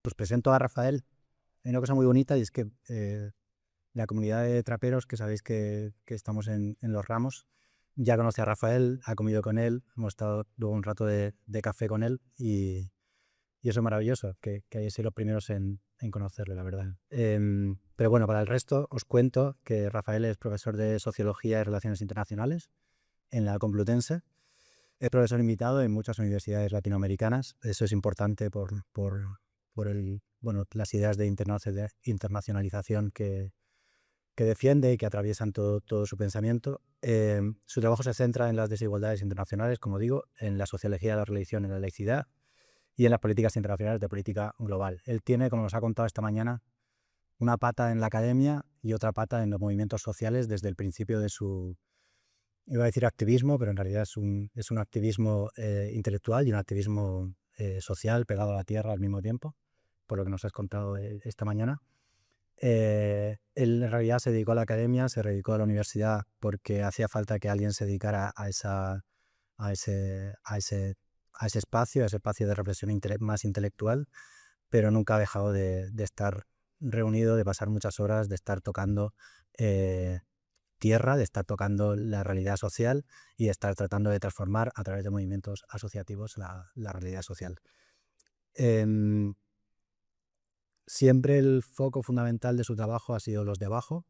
Pues presento a Rafael. Hay una cosa muy bonita y es que la comunidad de traperos, que sabéis que estamos en Los Ramos, ya conoce a Rafael, ha comido con él, hemos estado luego un rato de café con él y eso es maravilloso, que hayáis sido los primeros en conocerle, la verdad. Pero bueno, para el resto os cuento que Rafael es profesor de Sociología y Relaciones Internacionales en la Complutense. Es profesor invitado en muchas universidades latinoamericanas. Eso es importante por las ideas de internacionalización que defiende y que atraviesan todo su pensamiento. Su trabajo se centra en las desigualdades internacionales, como digo, en la sociología de la religión, en la laicidad y en las políticas internacionales de política global. Él tiene, como nos ha contado esta mañana, una pata en la academia y otra pata en los movimientos sociales desde el principio de su, iba a decir activismo, pero en realidad es un activismo intelectual y un activismo social pegado a la tierra al mismo tiempo, por lo que nos has contado esta mañana. Él en realidad se dedicó a la academia, se dedicó a la universidad porque hacía falta que alguien se dedicara a ese, a ese, a ese espacio de reflexión más intelectual, pero nunca ha dejado de estar reunido, de pasar muchas horas, de estar tocando tierra, de estar tocando la realidad social y de estar tratando de transformar a través de movimientos asociativos la realidad social. Siempre el foco fundamental de su trabajo ha sido los de abajo,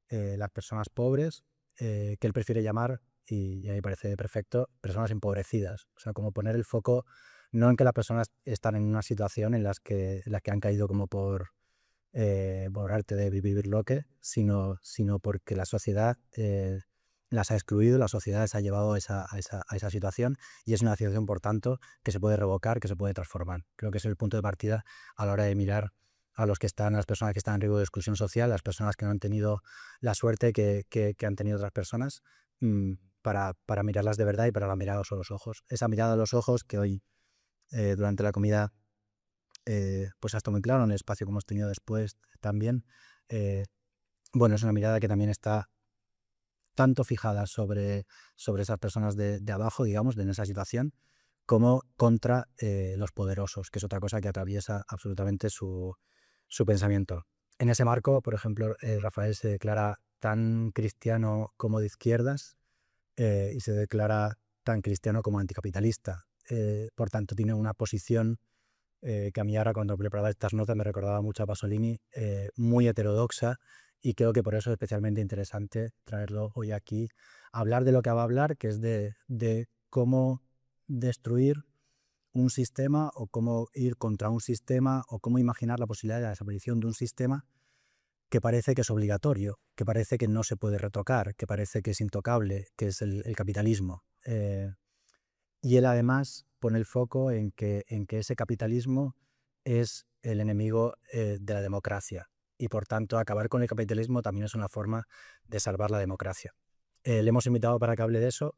las personas pobres, que él prefiere llamar, y a mí me parece perfecto, personas empobrecidas. O sea, como poner el foco no en que las personas están en una situación en las que han caído como por arte de vivir loque, sino porque la sociedad las ha excluido, la sociedad les ha llevado a esa situación y es una situación, por tanto, que se puede revocar, que se puede transformar. Creo que es el punto de partida a la hora de mirar a las personas que están en riesgo de exclusión social, las personas que no han tenido la suerte que han tenido otras personas, para mirarlas de verdad y para mirarlas a los ojos. Esa mirada a los ojos que hoy, durante la comida, pues ha estado muy claro en el espacio que hemos tenido después también. eh, bueno, es una mirada que también está tanto fijada sobre esas personas de abajo, digamos, en esa situación, como contra los poderosos, que es otra cosa que atraviesa absolutamente su pensamiento. En ese marco, por ejemplo, Rafael se declara tan cristiano como de izquierdas y se declara tan cristiano como anticapitalista. Por tanto, tiene una posición que a mí ahora, cuando preparaba estas notas, me recordaba mucho a Pasolini, muy heterodoxa, y creo que por eso es especialmente interesante traerlo hoy aquí a hablar de lo que va a hablar, que es de cómo destruir un sistema o cómo ir contra un sistema o cómo imaginar la posibilidad de la desaparición de un sistema que parece que es obligatorio, que parece que no se puede retocar, que parece que es intocable, que es el capitalismo. Y él además pone el foco en que ese capitalismo es el enemigo de la democracia y por tanto acabar con el capitalismo también es una forma de salvar la democracia. Le hemos invitado para que hable de eso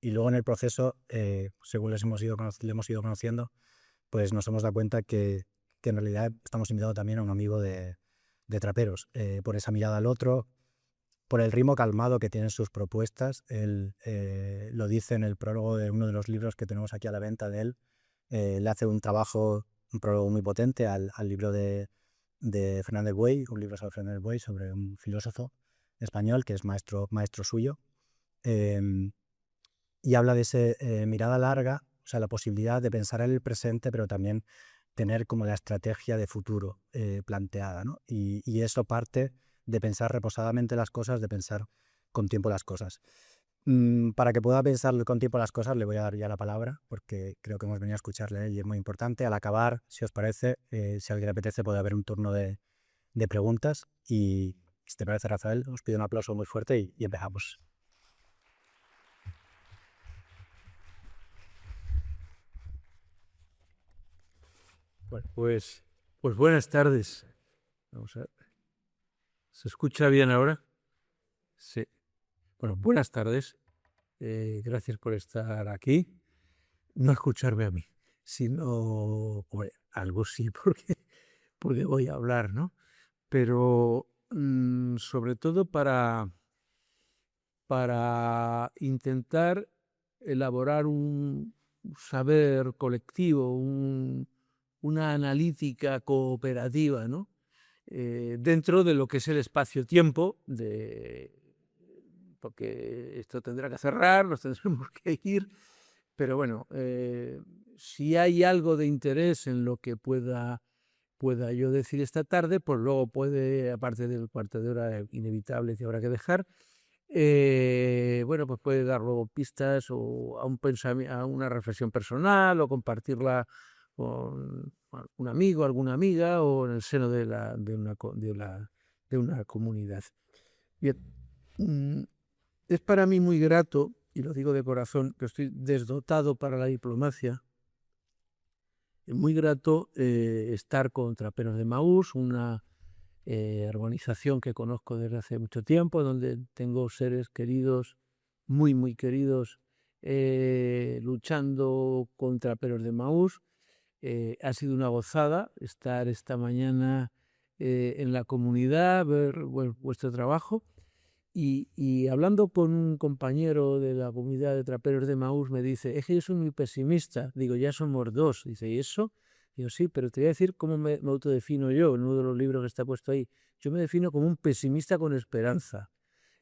y luego en el proceso, según le hemos ido conociendo, pues nos hemos dado cuenta que en realidad estamos invitados también a un amigo de traperos, por esa mirada al otro, por el ritmo calmado que tienen sus propuestas. Él lo dice en el prólogo de uno de los libros que tenemos aquí a la venta de él. Le hace un prólogo muy potente al libro de Fernández Buey, un libro sobre Fernández Buey, sobre un filósofo español que es maestro suyo. Eh, y habla de esa mirada larga, o sea, la posibilidad de pensar en el presente, pero también tener como la estrategia de futuro planteada, ¿no? Y eso parte de pensar reposadamente las cosas, de pensar con tiempo las cosas. Para que pueda pensar con tiempo las cosas, le voy a dar ya la palabra, porque creo que hemos venido a escucharle y es muy importante. Al acabar, si os parece, si a alguien le apetece, puede haber un turno de preguntas. Y si te parece, Rafael, os pido un aplauso muy fuerte y empezamos. Bueno, pues buenas tardes. Vamos a ver. ¿Se escucha bien ahora? Sí. Bueno, buenas tardes. Gracias por estar aquí. No escucharme a mí, sino, hombre, algo sí, porque voy a hablar, ¿no? Pero sobre todo para intentar elaborar un saber colectivo, una analítica cooperativa, ¿no? Dentro de lo que es el espacio-tiempo, porque esto tendrá que cerrar, nos tendremos que ir, pero bueno, si hay algo de interés en lo que pueda yo decir esta tarde, pues luego puede, aparte del cuarto de hora inevitable que habrá que dejar, bueno, pues puede dar luego pistas o a una reflexión personal o compartirla con un amigo, alguna amiga o en el seno de una comunidad. Bien, es para mí muy grato, y lo digo de corazón, que estoy desdotado para la diplomacia. Es muy grato estar con Traperos de Emaús, una organización que conozco desde hace mucho tiempo, donde tengo seres queridos, muy, muy queridos, luchando contra Traperos de Emaús. Ha sido una gozada estar esta mañana en la comunidad, ver vuestro trabajo. Y hablando con un compañero de la comunidad de Traperos de Emaús, me dice, es que yo soy muy pesimista. Digo, ya somos dos. Dice, ¿y eso? Digo, sí, pero te voy a decir cómo me autodefino yo, en uno de los libros que está puesto ahí. Yo me defino como un pesimista con esperanza.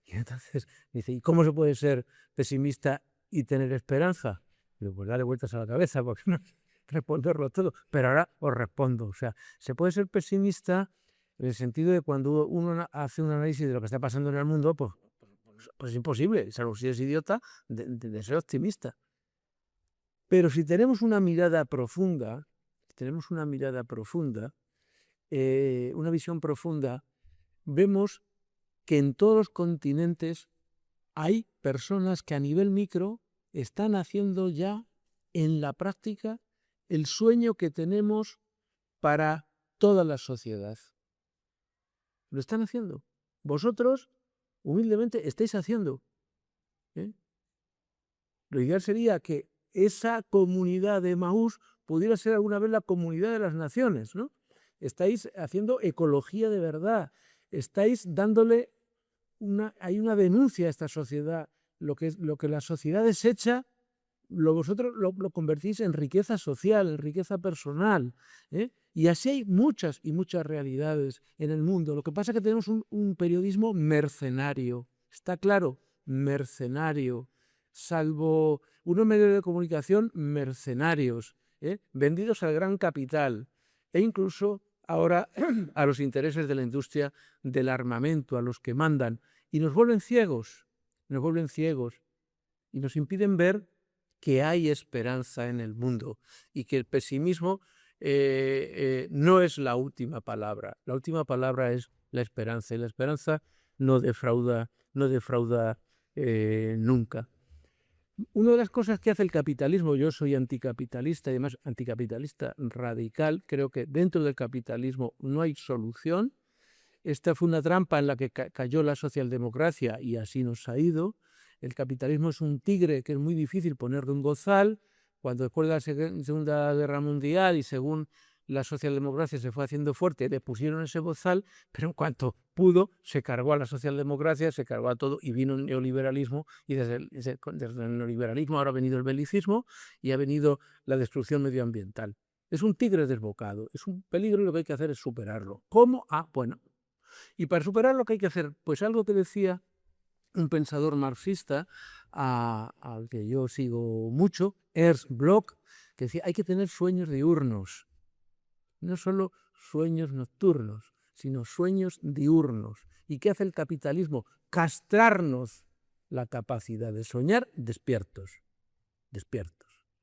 Y entonces dice, ¿y cómo se puede ser pesimista y tener esperanza? Digo, pues dale vueltas a la cabeza, porque no responderlo todo. Pero ahora os respondo. O sea, se puede ser pesimista en el sentido de cuando uno hace un análisis de lo que está pasando en el mundo, pues es imposible, salvo si es idiota, de ser optimista. Pero si tenemos una mirada profunda, una visión profunda, vemos que en todos los continentes hay personas que a nivel micro están haciendo ya en la práctica el sueño que tenemos para toda la sociedad. Lo están haciendo. Vosotros, humildemente, estáis haciendo. Lo ideal sería que esa comunidad de Emaús pudiera ser alguna vez la comunidad de las naciones, ¿no? Estáis haciendo ecología de verdad. Estáis dándole hay una denuncia a esta sociedad. Lo que la sociedad desecha, vosotros lo convertís en riqueza social, en riqueza personal. Y así hay muchas y muchas realidades en el mundo. Lo que pasa es que tenemos un periodismo mercenario. Está claro, mercenario. Salvo unos medios de comunicación mercenarios, vendidos al gran capital e incluso ahora a los intereses de la industria del armamento, a los que mandan, y nos vuelven ciegos y nos impiden ver que hay esperanza en el mundo y que el pesimismo no es la última palabra. La última palabra es la esperanza, y la esperanza no defrauda nunca. Una de las cosas que hace el capitalismo, yo soy anticapitalista y además anticapitalista radical, creo que dentro del capitalismo no hay solución. Esta fue una trampa en la que cayó la socialdemocracia y así nos ha ido. El capitalismo es un tigre que es muy difícil ponerle un bozal. Cuando después de la Segunda Guerra Mundial y según la socialdemocracia se fue haciendo fuerte, le pusieron ese bozal, pero en cuanto pudo, se cargó a la socialdemocracia, se cargó a todo y vino el neoliberalismo, y desde el neoliberalismo ahora ha venido el belicismo y ha venido la destrucción medioambiental. Es un tigre desbocado, es un peligro y lo que hay que hacer es superarlo. ¿Cómo? Bueno. Y para superar lo que hay que hacer, pues algo que decía un pensador marxista al que yo sigo mucho, Ernst Bloch, que decía, hay que tener sueños diurnos. No solo sueños nocturnos, sino sueños diurnos. ¿Y qué hace el capitalismo? Castrarnos la capacidad de soñar despiertos,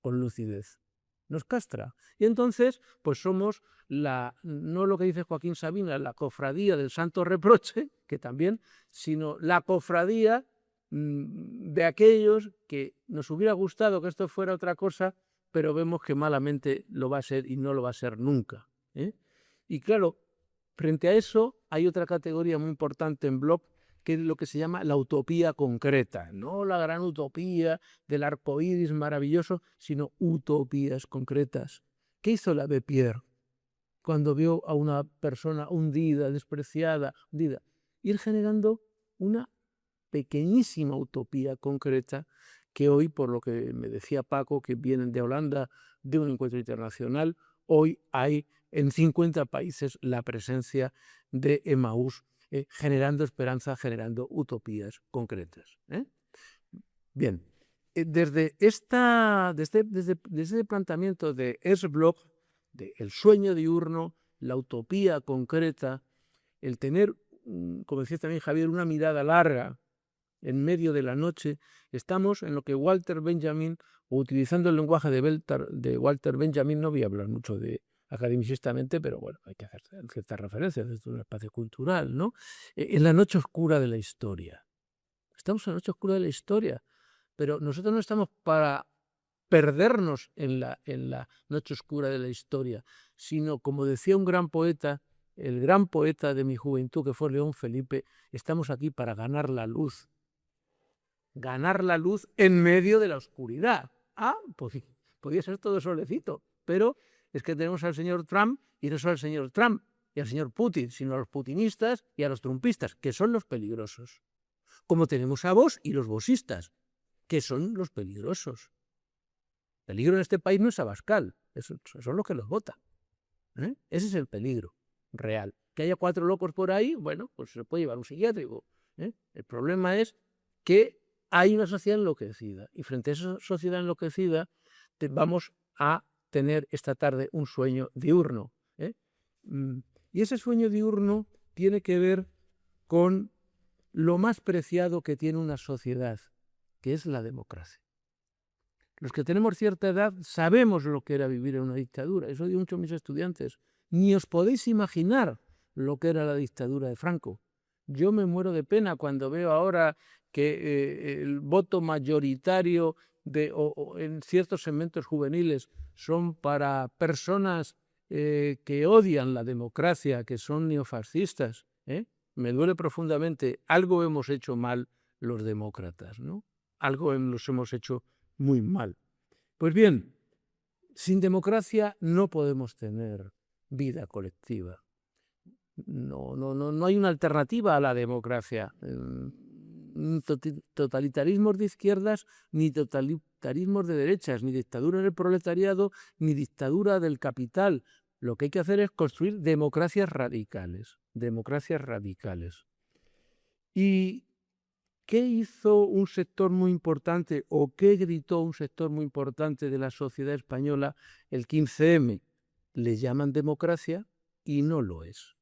con lucidez. Nos castra. Y entonces, pues somos no lo que dice Joaquín Sabina, la cofradía del santo reproche, que también, sino la cofradía de aquellos que nos hubiera gustado que esto fuera otra cosa, pero vemos que malamente lo va a ser y no lo va a ser nunca. Y claro, frente a eso hay otra categoría muy importante en Bloch, que es lo que se llama la utopía concreta, no la gran utopía del arco iris maravilloso, sino utopías concretas. ¿Qué hizo la Lapierre cuando vio a una persona hundida, despreciada, ir generando una pequeñísima utopía concreta que hoy, por lo que me decía Paco, que vienen de Holanda, de un encuentro internacional, hoy hay en 50 países la presencia de Emaús, generando esperanza, generando utopías concretas. Bien, desde el planteamiento de Ernst Bloch, de el sueño diurno, la utopía concreta, el tener, como decía también Javier, una mirada larga en medio de la noche, estamos en lo que Walter Benjamin, o utilizando el lenguaje de Walter Benjamin, no voy a hablar mucho de academicistamente, pero bueno, hay que hacer ciertas referencias, esto es un espacio cultural, ¿no? En la noche oscura de la historia. Estamos en la noche oscura de la historia, pero nosotros no estamos para perdernos en la noche oscura de la historia, sino, como decía un gran poeta, el gran poeta de mi juventud, que fue León Felipe, estamos aquí para ganar la luz en medio de la oscuridad. Pues podía ser todo solecito, pero es que tenemos al señor Trump, y no solo al señor Trump y al señor Putin, sino a los putinistas y a los trumpistas, que son los peligrosos. Como tenemos a Vox y los vosistas, que son los peligrosos. El peligro en este país no es Abascal, son los que los votan. Ese es el peligro real. Que haya 4 locos por ahí, bueno, pues se puede llevar un psiquiátrico. El problema es que hay una sociedad enloquecida, y frente a esa sociedad enloquecida vamos a tener esta tarde un sueño diurno. Y ese sueño diurno tiene que ver con lo más preciado que tiene una sociedad, que es la democracia. Los que tenemos cierta edad sabemos lo que era vivir en una dictadura. Eso digo mucho a mis estudiantes. Ni os podéis imaginar lo que era la dictadura de Franco. Yo me muero de pena cuando veo ahora que el voto mayoritario en ciertos segmentos juveniles son para personas que odian la democracia, que son neofascistas. Me duele profundamente. Algo hemos hecho mal los demócratas, ¿no? Algo los hemos hecho muy mal. Pues bien, sin democracia no podemos tener vida colectiva. No hay una alternativa a la democracia. Ni totalitarismos de izquierdas, ni totalitarismos de derechas, ni dictadura del proletariado, ni dictadura del capital. Lo que hay que hacer es construir democracias radicales. Democracias radicales. ¿Y qué hizo un sector muy importante, o qué gritó un sector muy importante de la sociedad española el 15M? Le llaman democracia y no lo es.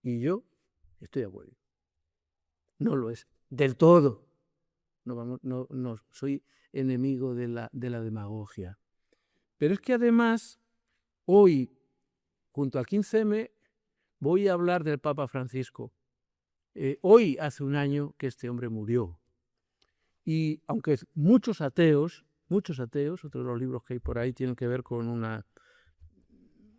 Y yo estoy de acuerdo. No lo es del todo. No soy enemigo de la demagogia. Pero es que además, hoy, junto al 15M, voy a hablar del Papa Francisco. Hoy hace un año que este hombre murió. Y aunque muchos ateos, otros de los libros que hay por ahí tienen que ver con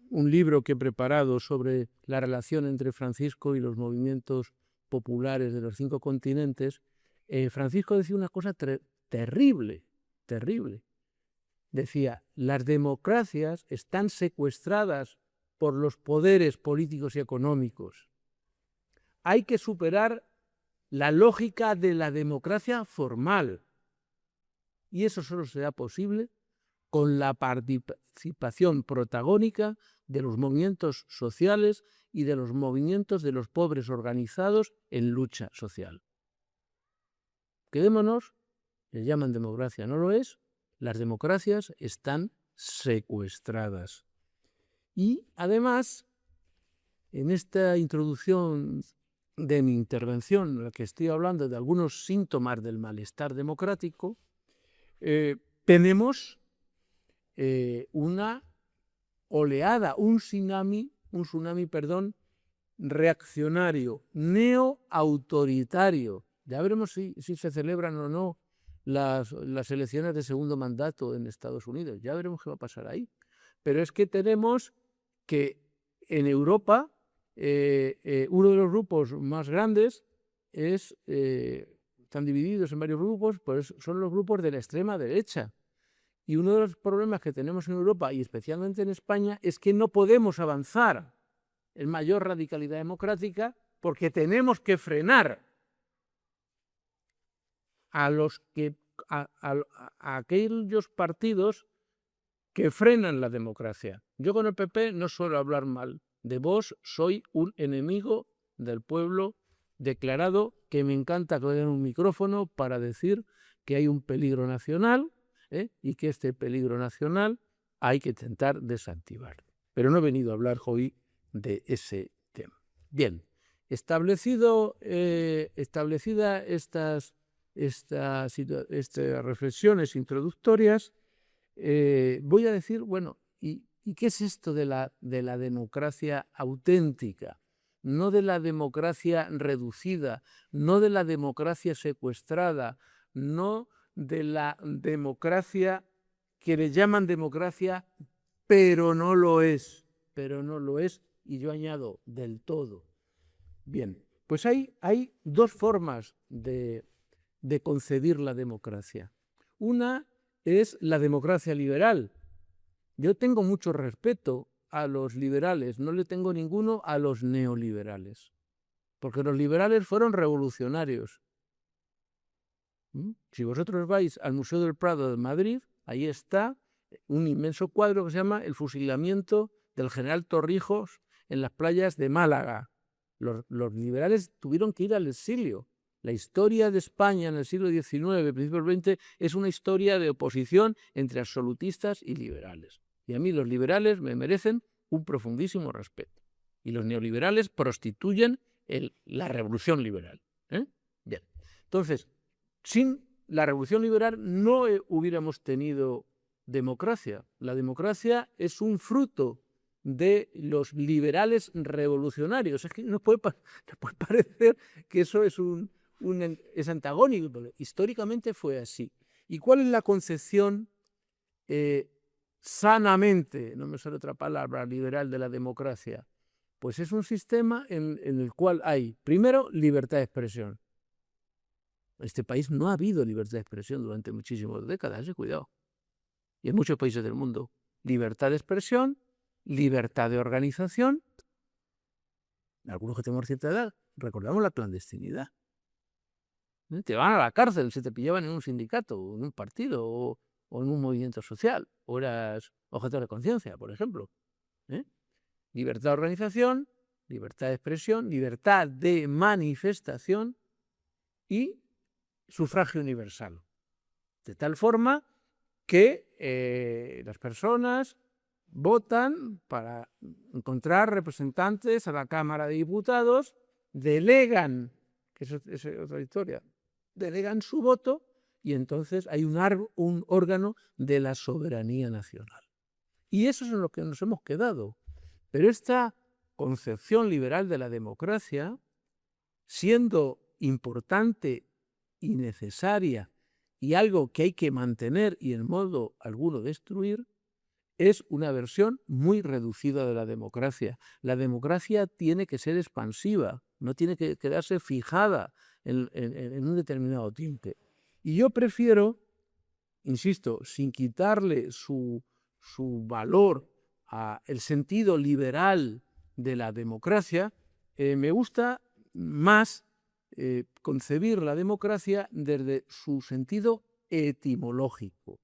un libro que he preparado sobre la relación entre Francisco y los movimientos populares de los 5 continentes, Francisco decía una cosa terrible. Decía, las democracias están secuestradas por los poderes políticos y económicos. Hay que superar la lógica de la democracia formal. Y eso solo será posible con la participación protagónica de los movimientos sociales y de los movimientos de los pobres organizados en lucha social. Quedémonos, les llaman democracia, no lo es, las democracias están secuestradas. Y además, en esta introducción de mi intervención, en la que estoy hablando de algunos síntomas del malestar democrático, tenemos una oleada, un tsunami, reaccionario, neoautoritario. Ya veremos si se celebran o no las elecciones de segundo mandato en Estados Unidos. Ya veremos qué va a pasar ahí. Pero es que tenemos que en Europa uno de los grupos más grandes están divididos en varios grupos, pues son los grupos de la extrema derecha. Y uno de los problemas que tenemos en Europa, y especialmente en España, es que no podemos avanzar en mayor radicalidad democrática porque tenemos que frenar a aquellos partidos que frenan la democracia. Yo con el PP no suelo hablar mal. De Vox soy un enemigo del pueblo declarado, que me encanta coger un micrófono para decir que hay un peligro nacional, y que este peligro nacional hay que intentar desactivar. Pero no he venido a hablar hoy de ese tema. Bien, establecidas estas reflexiones introductorias, voy a decir, bueno, ¿y qué es esto de la democracia auténtica? No de la democracia reducida, no de la democracia secuestrada, no de la democracia que le llaman democracia, pero no lo es, y yo añado, del todo. Bien, pues hay dos formas de concebir la democracia. Una es la democracia liberal. Yo tengo mucho respeto a los liberales, no le tengo ninguno a los neoliberales, porque los liberales fueron revolucionarios. Si vosotros vais al Museo del Prado de Madrid, ahí está un inmenso cuadro que se llama El fusilamiento del general Torrijos en las playas de Málaga. Los liberales tuvieron que ir al exilio. La historia de España en el siglo XIX, principios del XX, es una historia de oposición entre absolutistas y liberales. Y a mí los liberales me merecen un profundísimo respeto. Y los neoliberales prostituyen la revolución liberal. Bien. Entonces, sin la revolución liberal no hubiéramos tenido democracia. La democracia es un fruto de los liberales revolucionarios. Es que nos puede parecer que eso es antagónico, pero históricamente fue así. ¿Y cuál es la concepción sanamente, no me sale otra palabra, liberal de la democracia? Pues es un sistema en el cual hay, primero, libertad de expresión. En este país no ha habido libertad de expresión durante muchísimas décadas, cuidado. Y en muchos países del mundo. Libertad de expresión, libertad de organización. Algunos que tenemos cierta edad, recordamos la clandestinidad. Te van a la cárcel si te pillaban en un sindicato, o en un partido, o en un movimiento social, o eras objeto de conciencia, por ejemplo. Libertad de organización, libertad de expresión, libertad de manifestación y sufragio universal. De tal forma que las personas votan para encontrar representantes a la Cámara de Diputados, delegan, que es otra historia, delegan su voto y entonces hay un órgano de la soberanía nacional. Y eso es en lo que nos hemos quedado. Pero esta concepción liberal de la democracia, siendo importante y necesaria y algo que hay que mantener y en modo alguno destruir, es una versión muy reducida de la democracia. La democracia tiene que ser expansiva, no tiene que quedarse fijada en un determinado tiempo. Y yo prefiero, insisto, sin quitarle su valor al sentido liberal de la democracia, me gusta más concebir la democracia desde su sentido etimológico.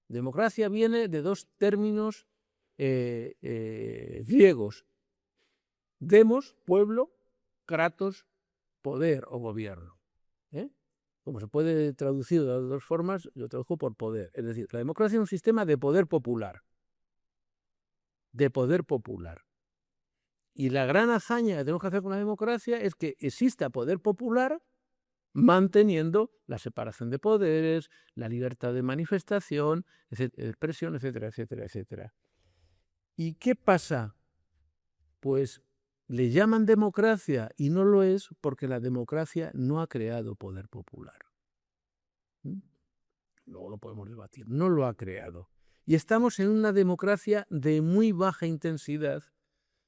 Democracia viene de dos términos griegos: demos, pueblo; kratos, poder o gobierno. Como se puede traducir de las dos formas, yo traduzco por poder. Es decir, la democracia es un sistema de poder popular. De poder popular. Y la gran hazaña que tenemos que hacer con la democracia es que exista poder popular manteniendo la separación de poderes, la libertad de manifestación, expresión, etcétera, etcétera, etcétera. ¿Y qué pasa? Pues le llaman democracia y no lo es porque la democracia no ha creado poder popular. Luego lo podemos debatir. No lo ha creado. Y estamos en una democracia de muy baja intensidad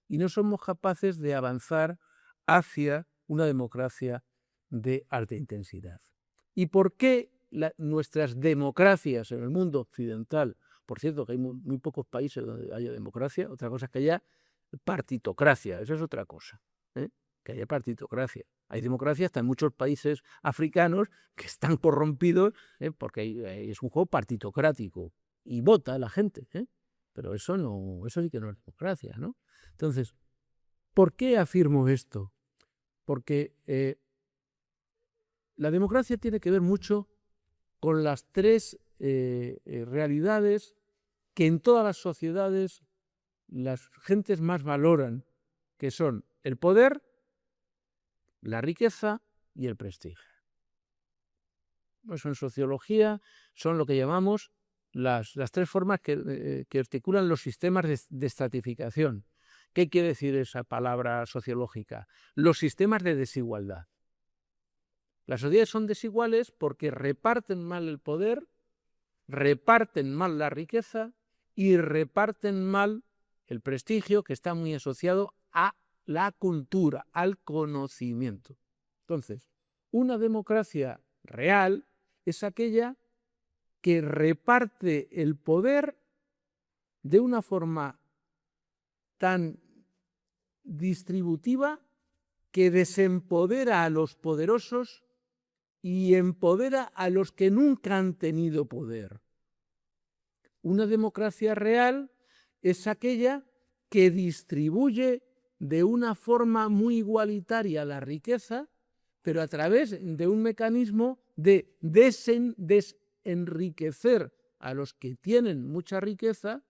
y no somos capaces de avanzar hacia una democracia de alta intensidad. ¿Y por qué nuestras democracias en el mundo occidental? Por cierto, que hay muy pocos países donde haya democracia. Otra cosa es que haya partitocracia. Eso es otra cosa, que haya partitocracia. Hay democracia hasta en muchos países africanos que están corrompidos, porque es un juego partitocrático y vota la gente. pero eso sí que no es democracia, ¿no? Entonces, ¿por qué afirmo esto? Porque la democracia tiene que ver mucho con las tres realidades que en todas las sociedades las gentes más valoran, que son el poder, la riqueza y el prestigio. Eso en sociología son lo que llamamos las tres formas que articulan los sistemas de estratificación. ¿Qué quiere decir esa palabra sociológica? Los sistemas de desigualdad. Las sociedades son desiguales porque reparten mal el poder, reparten mal la riqueza y reparten mal el prestigio, que está muy asociado a la cultura, al conocimiento. Entonces, una democracia real es aquella que reparte el poder de una forma tan distributiva que desempodera a los poderosos y empodera a los que nunca han tenido poder. Una democracia real es aquella que distribuye de una forma muy igualitaria la riqueza, pero a través de un mecanismo de desenriquecer a los que tienen mucha riqueza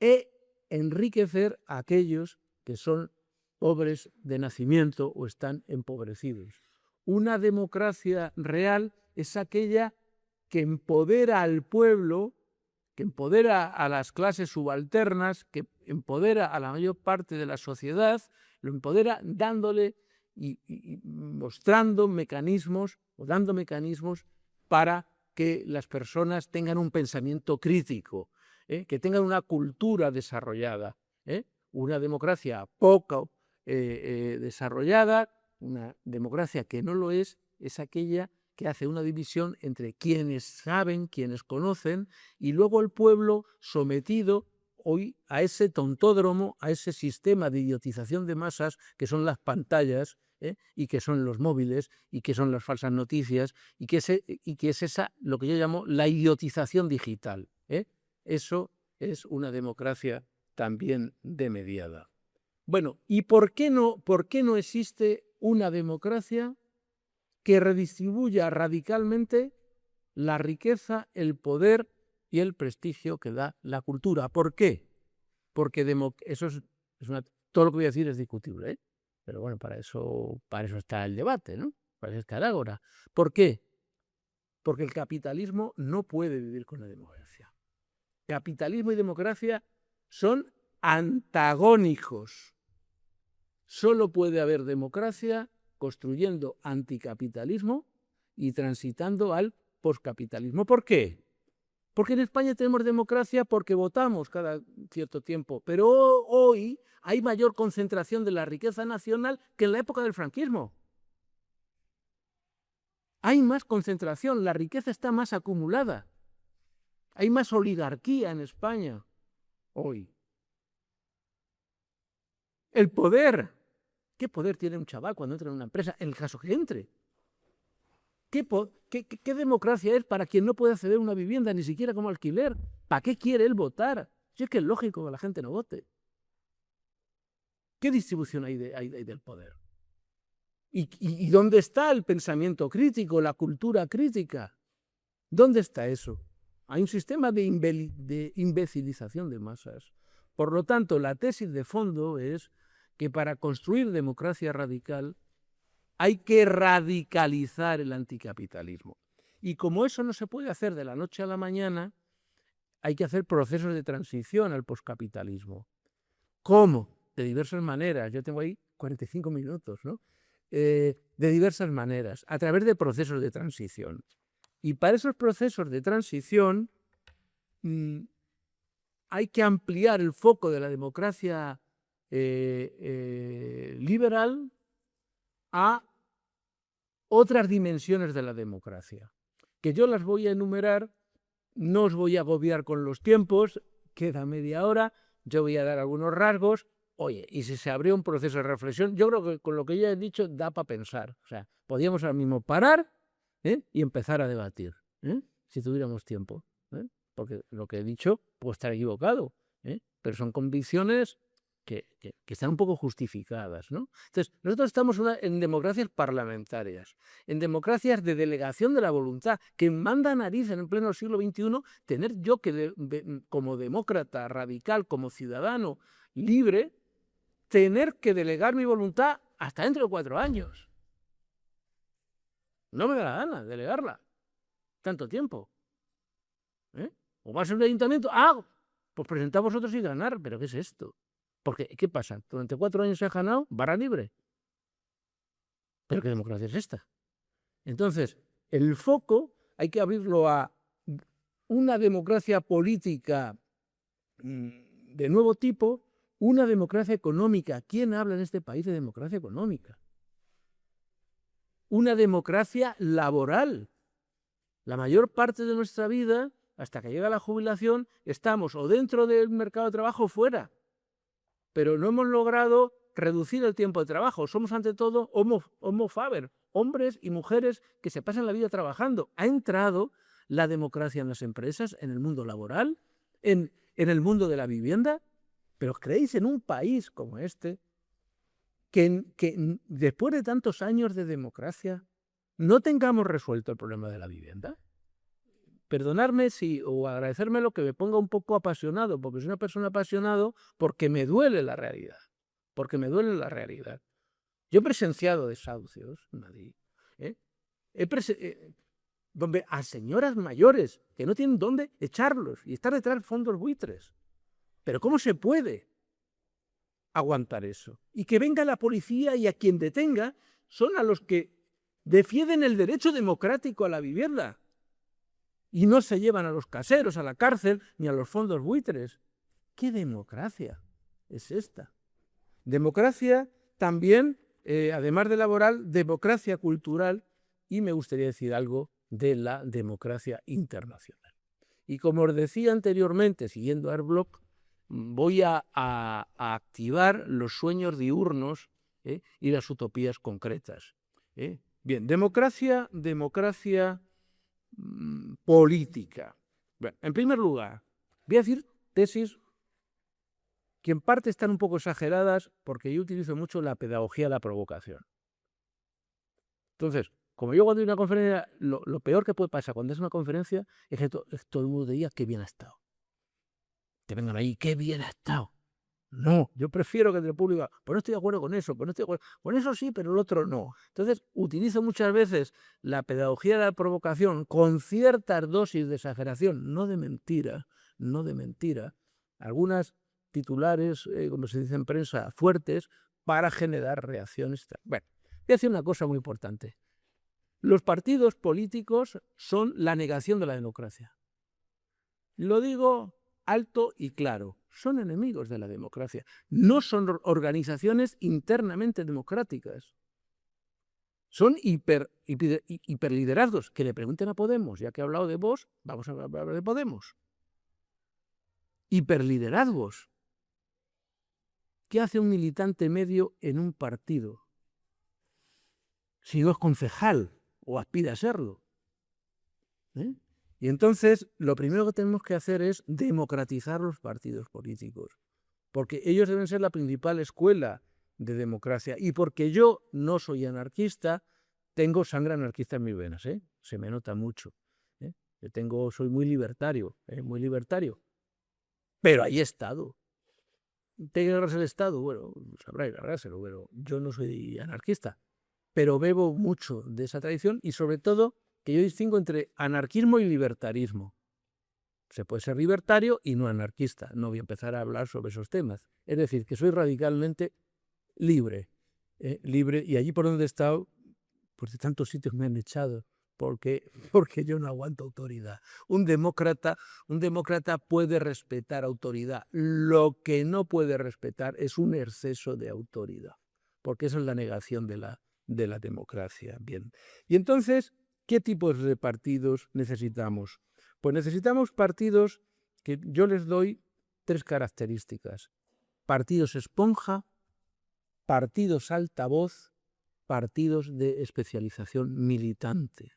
e enriquecer a aquellos que son pobres de nacimiento o están empobrecidos. Una democracia real es aquella que empodera al pueblo, que empodera a las clases subalternas, que empodera a la mayor parte de la sociedad, lo empodera dándole y mostrando mecanismos o dando mecanismos para que las personas tengan un pensamiento crítico, que tengan una cultura desarrollada. Una democracia poco desarrollada, una democracia que no lo es aquella que hace una división entre quienes saben, quienes conocen, y luego el pueblo sometido hoy a ese tontódromo, a ese sistema de idiotización de masas que son las pantallas, y que son los móviles, y que son las falsas noticias, y que es esa, lo que yo llamo la idiotización digital. Eso es una democracia también demediada. Bueno, ¿y por qué no existe una democracia que redistribuya radicalmente la riqueza, el poder y el prestigio que da la cultura? ¿Por qué? Porque todo lo que voy a decir es discutible, pero bueno, para eso está el debate, ¿no? Para eso está el ágora. ¿Por qué? Porque el capitalismo no puede vivir con la democracia. Capitalismo y democracia son antagónicos. Solo puede haber democracia construyendo anticapitalismo y transitando al poscapitalismo. ¿Por qué? Porque en España tenemos democracia porque votamos cada cierto tiempo, pero hoy hay mayor concentración de la riqueza nacional que en la época del franquismo. Hay más concentración, la riqueza está más acumulada. Hay más oligarquía en España hoy. El poder. ¿Qué poder tiene un chaval cuando entra en una empresa? En el caso que entre. ¿Qué democracia es para quien no puede acceder a una vivienda, ni siquiera como alquiler? ¿Para qué quiere él votar? Si es que es lógico que la gente no vote. ¿Qué distribución hay del poder? ¿Y dónde está el pensamiento crítico, la cultura crítica? ¿Dónde está eso? Hay un sistema de imbecilización de masas. Por lo tanto, la tesis de fondo es que para construir democracia radical hay que radicalizar el anticapitalismo. Y como eso no se puede hacer de la noche a la mañana, hay que hacer procesos de transición al poscapitalismo. ¿Cómo? De diversas maneras. Yo tengo ahí 45 minutos, ¿no? De diversas maneras, a través de procesos de transición. Y para esos procesos de transición hay que ampliar el foco de la democracia liberal a otras dimensiones de la democracia, que yo las voy a enumerar, no os voy a agobiar con los tiempos, queda media hora, yo voy a dar algunos rasgos. Oye, y si se abrió un proceso de reflexión, yo creo que con lo que ya he dicho da para pensar. O sea, podríamos ahora mismo parar y empezar a debatir, si tuviéramos tiempo. porque lo que he dicho puede estar equivocado, pero son convicciones que están un poco justificadas, ¿no? Entonces, nosotros estamos en democracias parlamentarias, en democracias de delegación de la voluntad, que manda nariz en pleno siglo XXI tener yo que, como demócrata radical, como ciudadano libre, tener que delegar mi voluntad hasta dentro de 4 años. No me da la gana delegarla tanto tiempo. O va a ser un ayuntamiento, pues presentad vosotros y ganar, pero ¿qué es esto? Porque, ¿qué pasa? Durante 4 años se ha ganado, barra libre. ¿Pero qué democracia es esta? Entonces, el foco hay que abrirlo a una democracia política de nuevo tipo, una democracia económica. ¿Quién habla en este país de democracia económica? Una democracia laboral. La mayor parte de nuestra vida, hasta que llega la jubilación, estamos o dentro del mercado de trabajo o fuera. Pero no hemos logrado reducir el tiempo de trabajo. Somos ante todo homo faber, hombres y mujeres que se pasan la vida trabajando. Ha entrado la democracia en las empresas, en el mundo laboral, en el mundo de la vivienda. ¿Pero creéis en un país como este que después de tantos años de democracia no tengamos resuelto el problema de la vivienda? Perdonadme o agradecérmelo que me ponga un poco apasionado, porque soy una persona apasionado porque me duele la realidad. Porque me duele la realidad. Yo he presenciado desahucios en Madrid, donde a señoras mayores que no tienen dónde echarlos y estar detrás de fondos buitres. Pero ¿cómo se puede aguantar eso? Y que venga la policía y a quien detenga son a los que defienden el derecho democrático a la vivienda. Y no se llevan a los caseros a la cárcel ni a los fondos buitres. ¿Qué democracia es esta? Democracia también, además de laboral, democracia cultural, y me gustaría decir algo de la democracia internacional. Y como os decía anteriormente, siguiendo a Bloch, voy a activar los sueños diurnos y las utopías concretas. Bien, democracia política. Bueno, en primer lugar, voy a decir tesis que en parte están un poco exageradas porque yo utilizo mucho la pedagogía de la provocación. Entonces, como yo cuando doy una conferencia, lo peor que puede pasar cuando es una conferencia es que todo el mundo diga qué bien ha estado. Te vengan ahí, qué bien ha estado. No, yo prefiero que el público diga, pues no estoy de acuerdo con eso, pues no estoy de acuerdo. Con eso sí, pero el otro no. Entonces, utilizo muchas veces la pedagogía de la provocación con ciertas dosis de exageración, no de mentira, algunas titulares, como se dice en prensa, fuertes, para generar reacciones. Bueno, voy a decir una cosa muy importante. Los partidos políticos son la negación de la democracia. Lo digo alto y claro. Son enemigos de la democracia. No son organizaciones internamente democráticas. Son hiperliderazgos. Que le pregunten a Podemos, ya que he hablado de Vox, vamos a hablar de Podemos. Hiperliderazgos. ¿Qué hace un militante medio en un partido? Si no es concejal o aspira a serlo. Y entonces, lo primero que tenemos que hacer es democratizar los partidos políticos, porque ellos deben ser la principal escuela de democracia, y porque yo no soy anarquista, tengo sangre anarquista en mis venas, se me nota mucho. Soy muy libertario, pero ahí he estado. ¿Tiene que agarrarse el Estado? Bueno, sabrá agarrárselo, pero yo no soy anarquista, pero bebo mucho de esa tradición, y sobre todo que yo distingo entre anarquismo y libertarismo. Se puede ser libertario y no anarquista. No voy a empezar a hablar sobre esos temas. Es decir, que soy radicalmente libre. Y allí por donde he estado, pues de tantos sitios me han echado, porque yo no aguanto autoridad. Un demócrata puede respetar autoridad. Lo que no puede respetar es un exceso de autoridad, porque eso es la negación de la democracia. Bien. Y entonces, ¿qué tipos de partidos necesitamos? Pues necesitamos partidos que yo les doy 3 características. Partidos esponja, partidos altavoz, partidos de especialización militante.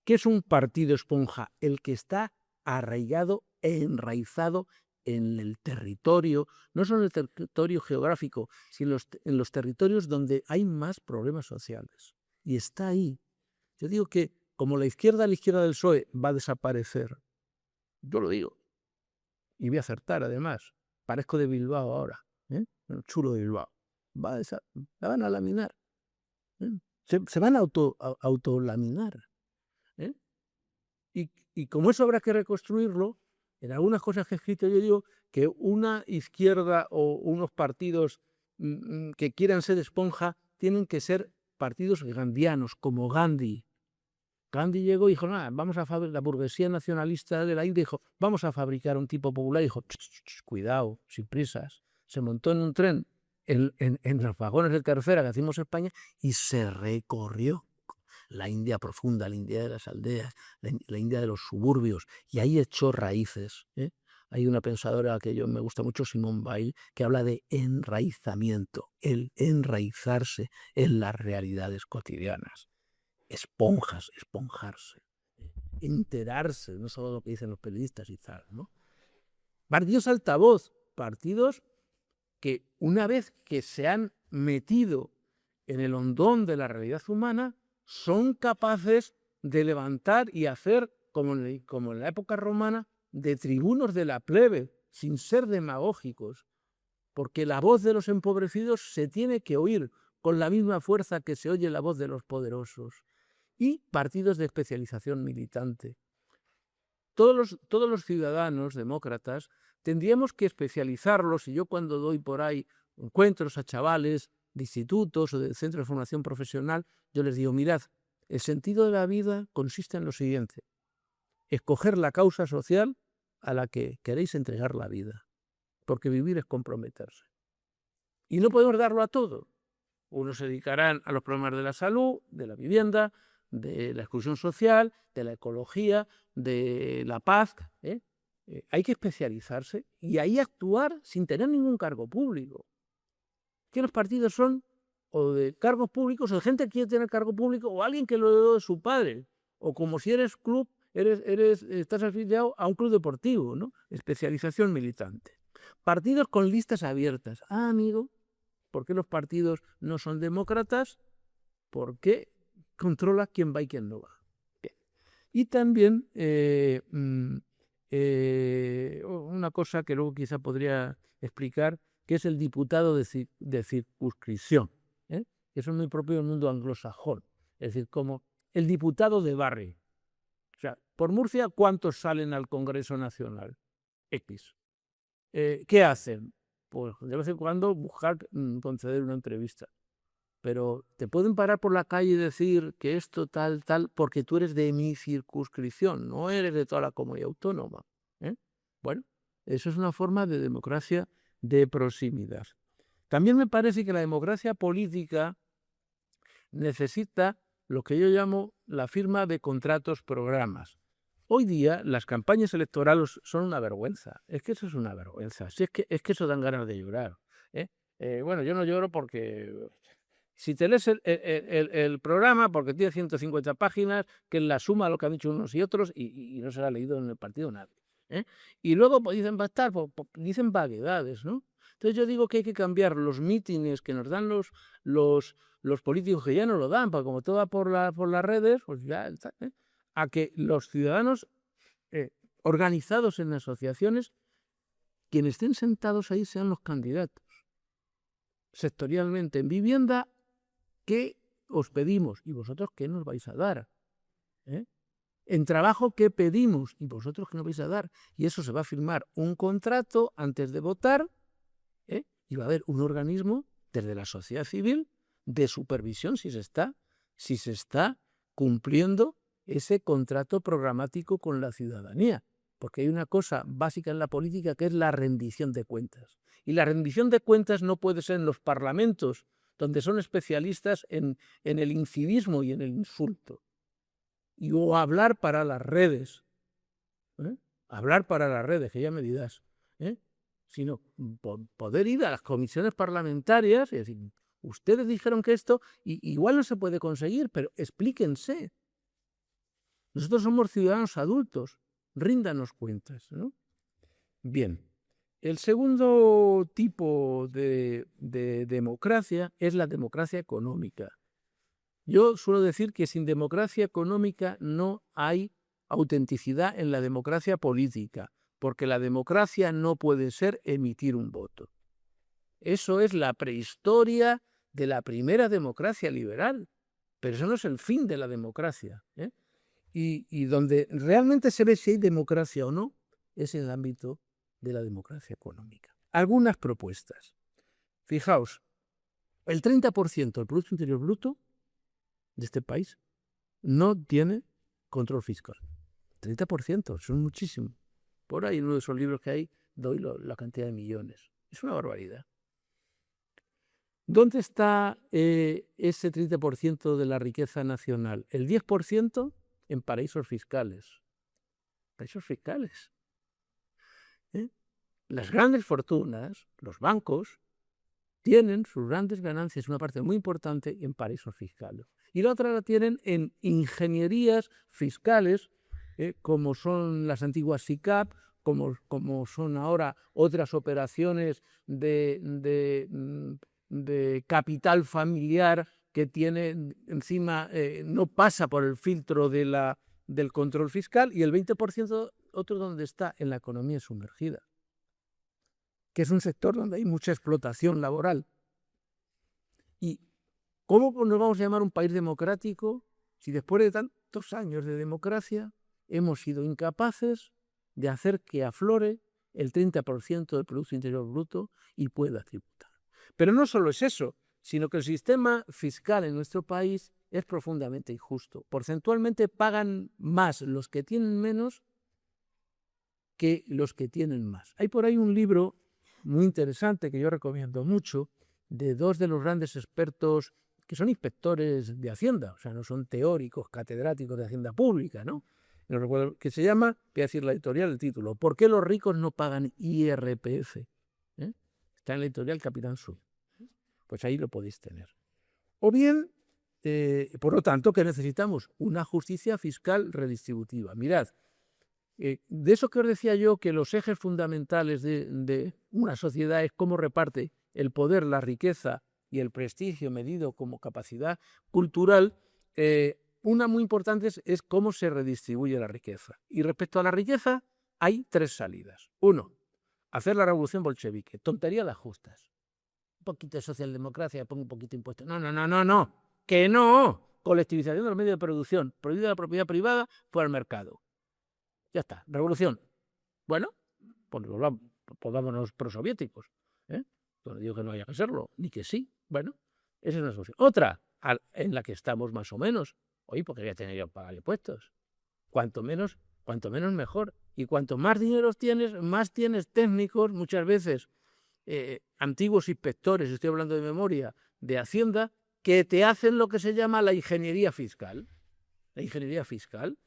¿Qué es un partido esponja? El que está arraigado e enraizado en el territorio, no solo en el territorio geográfico, sino en los territorios donde hay más problemas sociales. Y está ahí. Yo digo que como la izquierda a la izquierda del PSOE va a desaparecer, yo lo digo, y voy a acertar además, parezco de Bilbao ahora, el chulo de Bilbao, la van a laminar, se van a autolaminar. Y como eso habrá que reconstruirlo, en algunas cosas que he escrito yo digo que una izquierda o unos partidos que quieran ser esponja tienen que ser partidos gandhianos, como Gandhi. Gandhi llegó y dijo, vamos a fabricar, la burguesía nacionalista de la India dijo, vamos a fabricar un tipo popular, y dijo, cuidado, sin prisas. Se montó en un tren, en los vagones de tercera que hacemos en España, y se recorrió la India profunda, la India de las aldeas, la India de los suburbios, y ahí echó raíces. Hay una pensadora que yo me gusta mucho, Simone Weil, que habla de enraizamiento, el enraizarse en las realidades cotidianas. Esponjarse, enterarse, no solo lo que dicen los periodistas y tal, ¿no? Partidos altavoz, partidos que una vez que se han metido en el hondón de la realidad humana, son capaces de levantar y hacer, como en la época romana, de tribunos de la plebe, sin ser demagógicos, porque la voz de los empobrecidos se tiene que oír con la misma fuerza que se oye la voz de los poderosos. Y partidos de especialización militante. Todos los ciudadanos demócratas tendríamos que especializarlos, y yo cuando doy por ahí encuentros a chavales de institutos o de centros de formación profesional, yo les digo, mirad, el sentido de la vida consiste en lo siguiente: escoger la causa social a la que queréis entregar la vida, porque vivir es comprometerse. Y no podemos darlo a todo. Unos se dedicarán a los problemas de la salud, de la vivienda, de la exclusión social, de la ecología, de la paz. Hay que especializarse y ahí actuar sin tener ningún cargo público. Que los partidos son o de cargos públicos, o de gente que quiere tener cargo público, o alguien que lo heredó de su padre, o como si eres club, estás afiliado a un club deportivo, ¿no? Especialización militante. Partidos con listas abiertas. Amigo, ¿por qué los partidos no son demócratas? Porque controla quién va y quién no va. Bien. Y también una cosa que luego quizá podría explicar, que es el diputado de circunscripción, que eso es muy propio del mundo anglosajón. Es decir, como el diputado de barrio. O sea, por Murcia, ¿cuántos salen al Congreso Nacional? X. ¿Qué hacen? Pues de vez en cuando buscar conceder una entrevista. Pero te pueden parar por la calle y decir que esto tal, porque tú eres de mi circunscripción, no eres de toda la comunidad autónoma. Bueno, eso es una forma de democracia de proximidad. También me parece que la democracia política necesita lo que yo llamo la firma de contratos-programas. Hoy día las campañas electorales son una vergüenza. Es que eso es una vergüenza. Si es que eso dan ganas de llorar. Bueno, yo no lloro porque si te lees el programa, porque tiene 150 páginas, que es la suma de lo que han dicho unos y otros, y no se lo ha leído en el partido nadie. Y luego pues, dicen vaguedades, ¿no? Entonces yo digo que hay que cambiar los mítines que nos dan los políticos, que ya no lo dan, porque como todo va por las redes, pues ya, a que los ciudadanos organizados en asociaciones, quienes estén sentados ahí sean los candidatos. Sectorialmente, en vivienda, ¿qué os pedimos? ¿Y vosotros qué nos vais a dar? En trabajo, ¿qué pedimos? ¿Y vosotros qué nos vais a dar? Y eso se va a firmar un contrato antes de votar, y va a haber un organismo desde la sociedad civil de supervisión si se está cumpliendo ese contrato programático con la ciudadanía. Porque hay una cosa básica en la política que es la rendición de cuentas. Y la rendición de cuentas no puede ser en los parlamentos, donde son especialistas en el incidismo y en el insulto. O hablar para las redes. Hablar para las redes, que ya me dirás. Sino poder ir a las comisiones parlamentarias y decir, ustedes dijeron que esto, y igual no se puede conseguir, pero explíquense. Nosotros somos ciudadanos adultos. ríndanos cuentas, ¿no? Bien, el segundo tipo de democracia es la democracia económica. Yo suelo decir que sin democracia económica no hay autenticidad en la democracia política, porque la democracia no puede ser emitir un voto. Eso es la prehistoria de la primera democracia liberal, pero eso no es el fin de la democracia, ¿eh? Y donde realmente se ve si hay democracia o no es en el ámbito de la democracia económica. Algunas propuestas. Fijaos, el 30% del Producto Interior Bruto de este país no tiene control fiscal. 30%, son muchísimo. Por ahí en uno de esos libros que hay doy la cantidad de millones. Es una barbaridad. ¿Dónde está ese 30% de la riqueza nacional? El 10% en paraísos fiscales. Paraísos fiscales. Las grandes fortunas, los bancos, tienen sus grandes ganancias, una parte muy importante, en paraísos fiscales. Y la otra la tienen en ingenierías fiscales, como son las antiguas SICAP, como son ahora otras operaciones de capital familiar que tiene encima, no pasa por el filtro del control fiscal, y el 20% otro donde está en la economía sumergida, que es un sector donde hay mucha explotación laboral. ¿Y cómo nos vamos a llamar un país democrático si después de tantos años de democracia hemos sido incapaces de hacer que aflore el 30% del Producto Interior Bruto y pueda tributar? Pero no solo es eso, sino que el sistema fiscal en nuestro país es profundamente injusto. Porcentualmente pagan más los que tienen menos que los que tienen más. Hay por ahí un libro muy interesante que yo recomiendo mucho, de dos de los grandes expertos que son inspectores de Hacienda, o sea, no son teóricos, catedráticos de Hacienda Pública, ¿no? No recuerdo, que se llama, voy a decir la editorial, el título, ¿por qué los ricos no pagan IRPF? Está en la editorial Capitán Swing. Pues ahí lo podéis tener. O bien, por lo tanto, ¿qué necesitamos? Una justicia fiscal redistributiva. Mirad, de eso que os decía yo, que los ejes fundamentales de una sociedad es cómo reparte el poder, la riqueza y el prestigio medido como capacidad cultural, una muy importante es cómo se redistribuye la riqueza. Y respecto a la riqueza, hay tres salidas. Uno, hacer la revolución bolchevique. Tonterías las justas. Un poquito de socialdemocracia, pongo un poquito de impuestos. No. Que no. Colectivización de los medios de producción. Prohibida la propiedad privada, fuera al mercado. Ya está, revolución. Bueno, pues volvámonos prosoviéticos. No digo que no haya que serlo, ni que sí. Bueno, esa es una solución. Otra, en la que estamos más o menos. Oye, porque voy a tener yo que pagar impuestos. Cuanto menos mejor. Y cuanto más dinero tienes, más tienes técnicos, muchas veces antiguos inspectores, estoy hablando de memoria, de Hacienda, que te hacen lo que se llama la ingeniería fiscal. La ingeniería fiscal.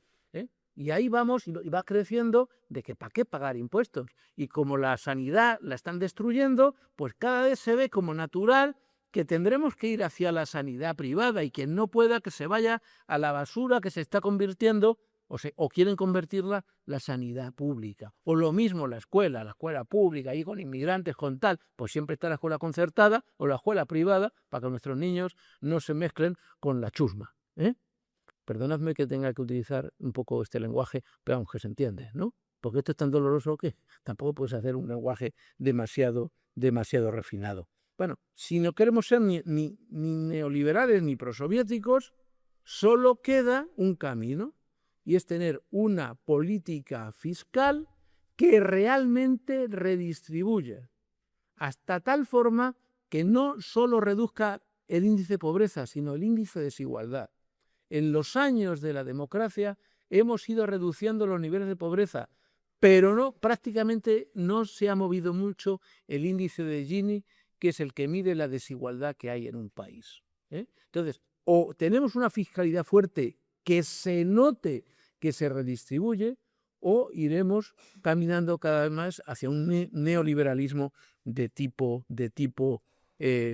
Y ahí vamos y va creciendo de que ¿para qué pagar impuestos? Y como la sanidad la están destruyendo, pues cada vez se ve como natural que tendremos que ir hacia la sanidad privada, y quien no pueda, que se vaya a la basura que se está convirtiendo, o quieren convertirla, la sanidad pública. O lo mismo la escuela pública, ahí con inmigrantes, con tal, pues siempre está la escuela concertada o la escuela privada, para que nuestros niños no se mezclen con la chusma. Perdonadme que tenga que utilizar un poco este lenguaje, pero aunque se entiende, ¿no? Porque esto es tan doloroso que tampoco puedes hacer un lenguaje demasiado refinado. Bueno, si no queremos ser ni neoliberales ni prosoviéticos, solo queda un camino, y es tener una política fiscal que realmente redistribuya, hasta tal forma que no solo reduzca el índice de pobreza, sino el índice de desigualdad. En los años de la democracia hemos ido reduciendo los niveles de pobreza, pero prácticamente no se ha movido mucho el índice de Gini, que es el que mide la desigualdad que hay en un país. Entonces, o tenemos una fiscalidad fuerte que se note que se redistribuye, o iremos caminando cada vez más hacia un neoliberalismo de tipo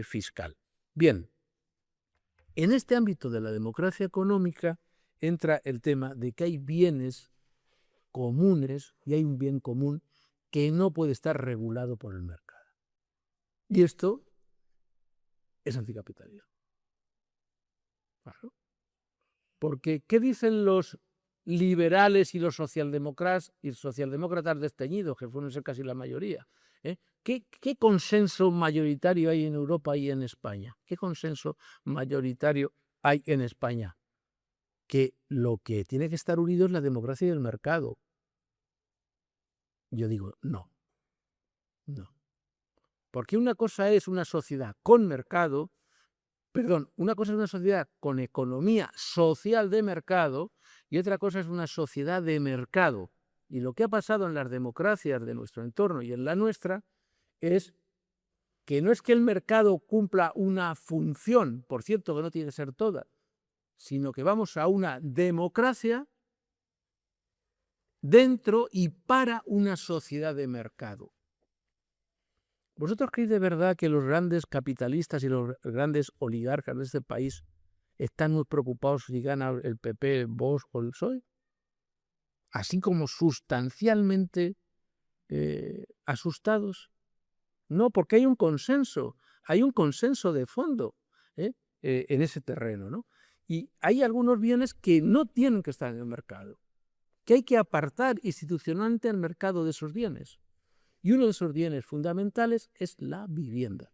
fiscal. Bien. En este ámbito de la democracia económica entra el tema de que hay bienes comunes y hay un bien común que no puede estar regulado por el mercado. Y esto es anticapitalismo. Claro. Porque, ¿qué dicen los liberales y los socialdemócratas desteñidos, que fueron ser casi la mayoría? ¿Qué consenso mayoritario hay en Europa y en España? ¿Qué consenso mayoritario hay en España? Que lo que tiene que estar unido es la democracia y el mercado. Yo digo, no. Porque una cosa es una sociedad con mercado, una cosa es una sociedad con economía social de mercado y otra cosa es una sociedad de mercado. Y lo que ha pasado en las democracias de nuestro entorno y en la nuestra es que no es que el mercado cumpla una función, por cierto que no tiene que ser toda, sino que vamos a una democracia dentro y para una sociedad de mercado. ¿Vosotros creéis de verdad que los grandes capitalistas y los grandes oligarcas de este país están muy preocupados si gana el PP, Vox o el PSOE? Así como sustancialmente asustados. No, porque hay un consenso de fondo en ese terreno, ¿no? Y hay algunos bienes que no tienen que estar en el mercado, que hay que apartar institucionalmente al mercado de esos bienes. Y uno de esos bienes fundamentales es la vivienda.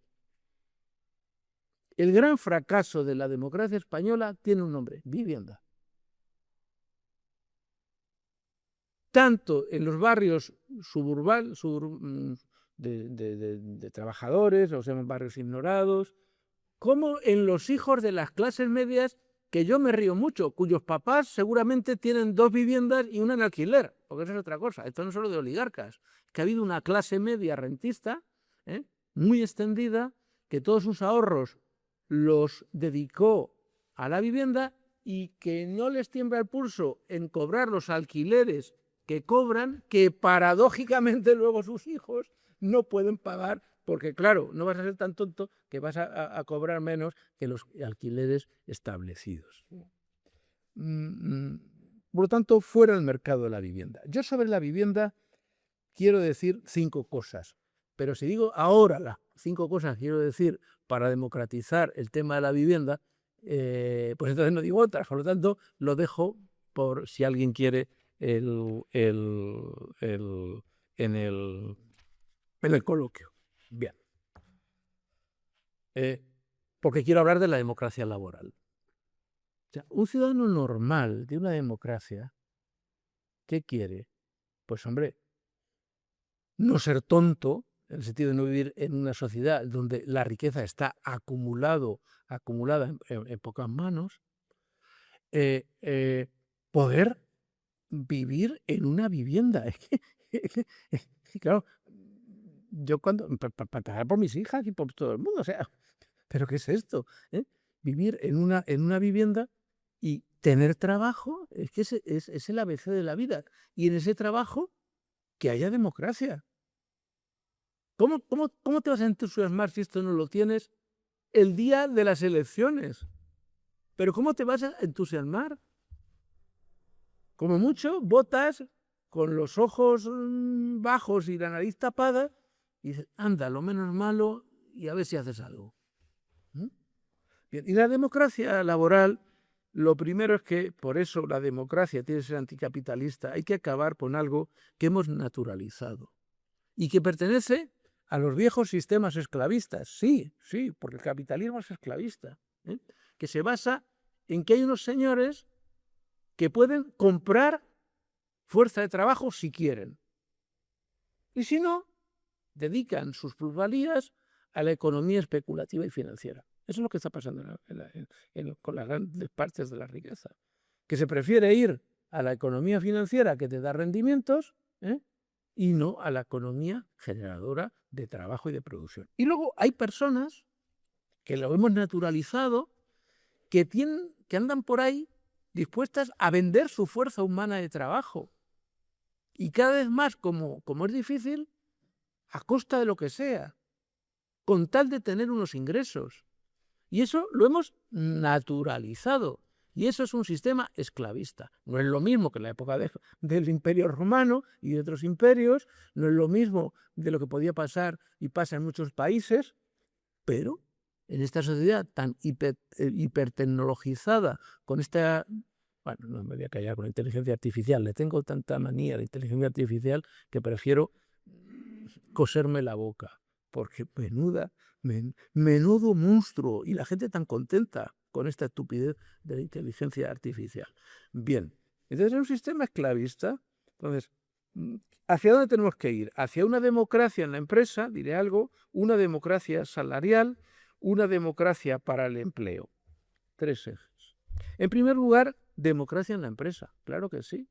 El gran fracaso de la democracia española tiene un nombre: vivienda. Tanto en los barrios suburbanos de trabajadores, o sea, barrios ignorados, como en los hijos de las clases medias, que yo me río mucho, cuyos papás seguramente tienen 2 viviendas y una en alquiler, porque eso es otra cosa. Esto no es solo de oligarcas, que ha habido una clase media rentista muy extendida, que todos sus ahorros los dedicó a la vivienda y que no les tiembla el pulso en cobrar los alquileres que cobran, que paradójicamente luego sus hijos no pueden pagar, porque claro, no vas a ser tan tonto que vas a cobrar menos que los alquileres establecidos. Por lo tanto, fuera del mercado de la vivienda. Yo sobre la vivienda quiero decir 5 cosas, pero si digo ahora las 5 cosas que quiero decir para democratizar el tema de la vivienda, pues entonces no digo otras, por lo tanto lo dejo por si alguien quiere en el coloquio. Bien. Porque quiero hablar de la democracia laboral. O sea, un ciudadano normal de una democracia, ¿qué quiere? Pues hombre, no ser tonto, en el sentido de no vivir en una sociedad donde la riqueza está acumulada en pocas manos, poder vivir en una vivienda. Es que claro, yo para pagar por mis hijas y por todo el mundo, o sea, ¿pero qué es esto? Vivir en una vivienda y tener trabajo, es que es el ABC de la vida. Y en ese trabajo, que haya democracia. ¿Cómo te vas a entusiasmar si esto no lo tienes el día de las elecciones? ¿Pero cómo te vas a entusiasmar? Como mucho, votas con los ojos bajos y la nariz tapada y dices, anda, lo menos malo, y a ver si haces algo. Bien, y la democracia laboral, lo primero es que, por eso la democracia tiene que ser anticapitalista, hay que acabar con algo que hemos naturalizado y que pertenece a los viejos sistemas esclavistas. Sí, porque el capitalismo es esclavista, que se basa en que hay unos señores que pueden comprar fuerza de trabajo si quieren. Y si no, dedican sus plusvalías a la economía especulativa y financiera. Eso es lo que está pasando con las grandes partes de la riqueza. Que se prefiere ir a la economía financiera que te da rendimientos y no a la economía generadora de trabajo y de producción. Y luego hay personas que lo hemos naturalizado, que andan por ahí dispuestas a vender su fuerza humana de trabajo. Y cada vez más, como es difícil, a costa de lo que sea, con tal de tener unos ingresos. Y eso lo hemos naturalizado. Y eso es un sistema esclavista. No es lo mismo que en la época del Imperio Romano y de otros imperios, no es lo mismo de lo que podía pasar y pasa en muchos países, pero en esta sociedad tan hipertecnologizada, con esta... Bueno, no me voy a callar con la inteligencia artificial. Le tengo tanta manía de inteligencia artificial que prefiero coserme la boca. Porque menudo monstruo. Y la gente tan contenta con esta estupidez de la inteligencia artificial. Bien, entonces es un sistema esclavista. Entonces, ¿hacia dónde tenemos que ir? Hacia una democracia en la empresa, diré algo, una democracia salarial, una democracia para el empleo. 3 ejes. En primer lugar, democracia en la empresa. Claro que sí.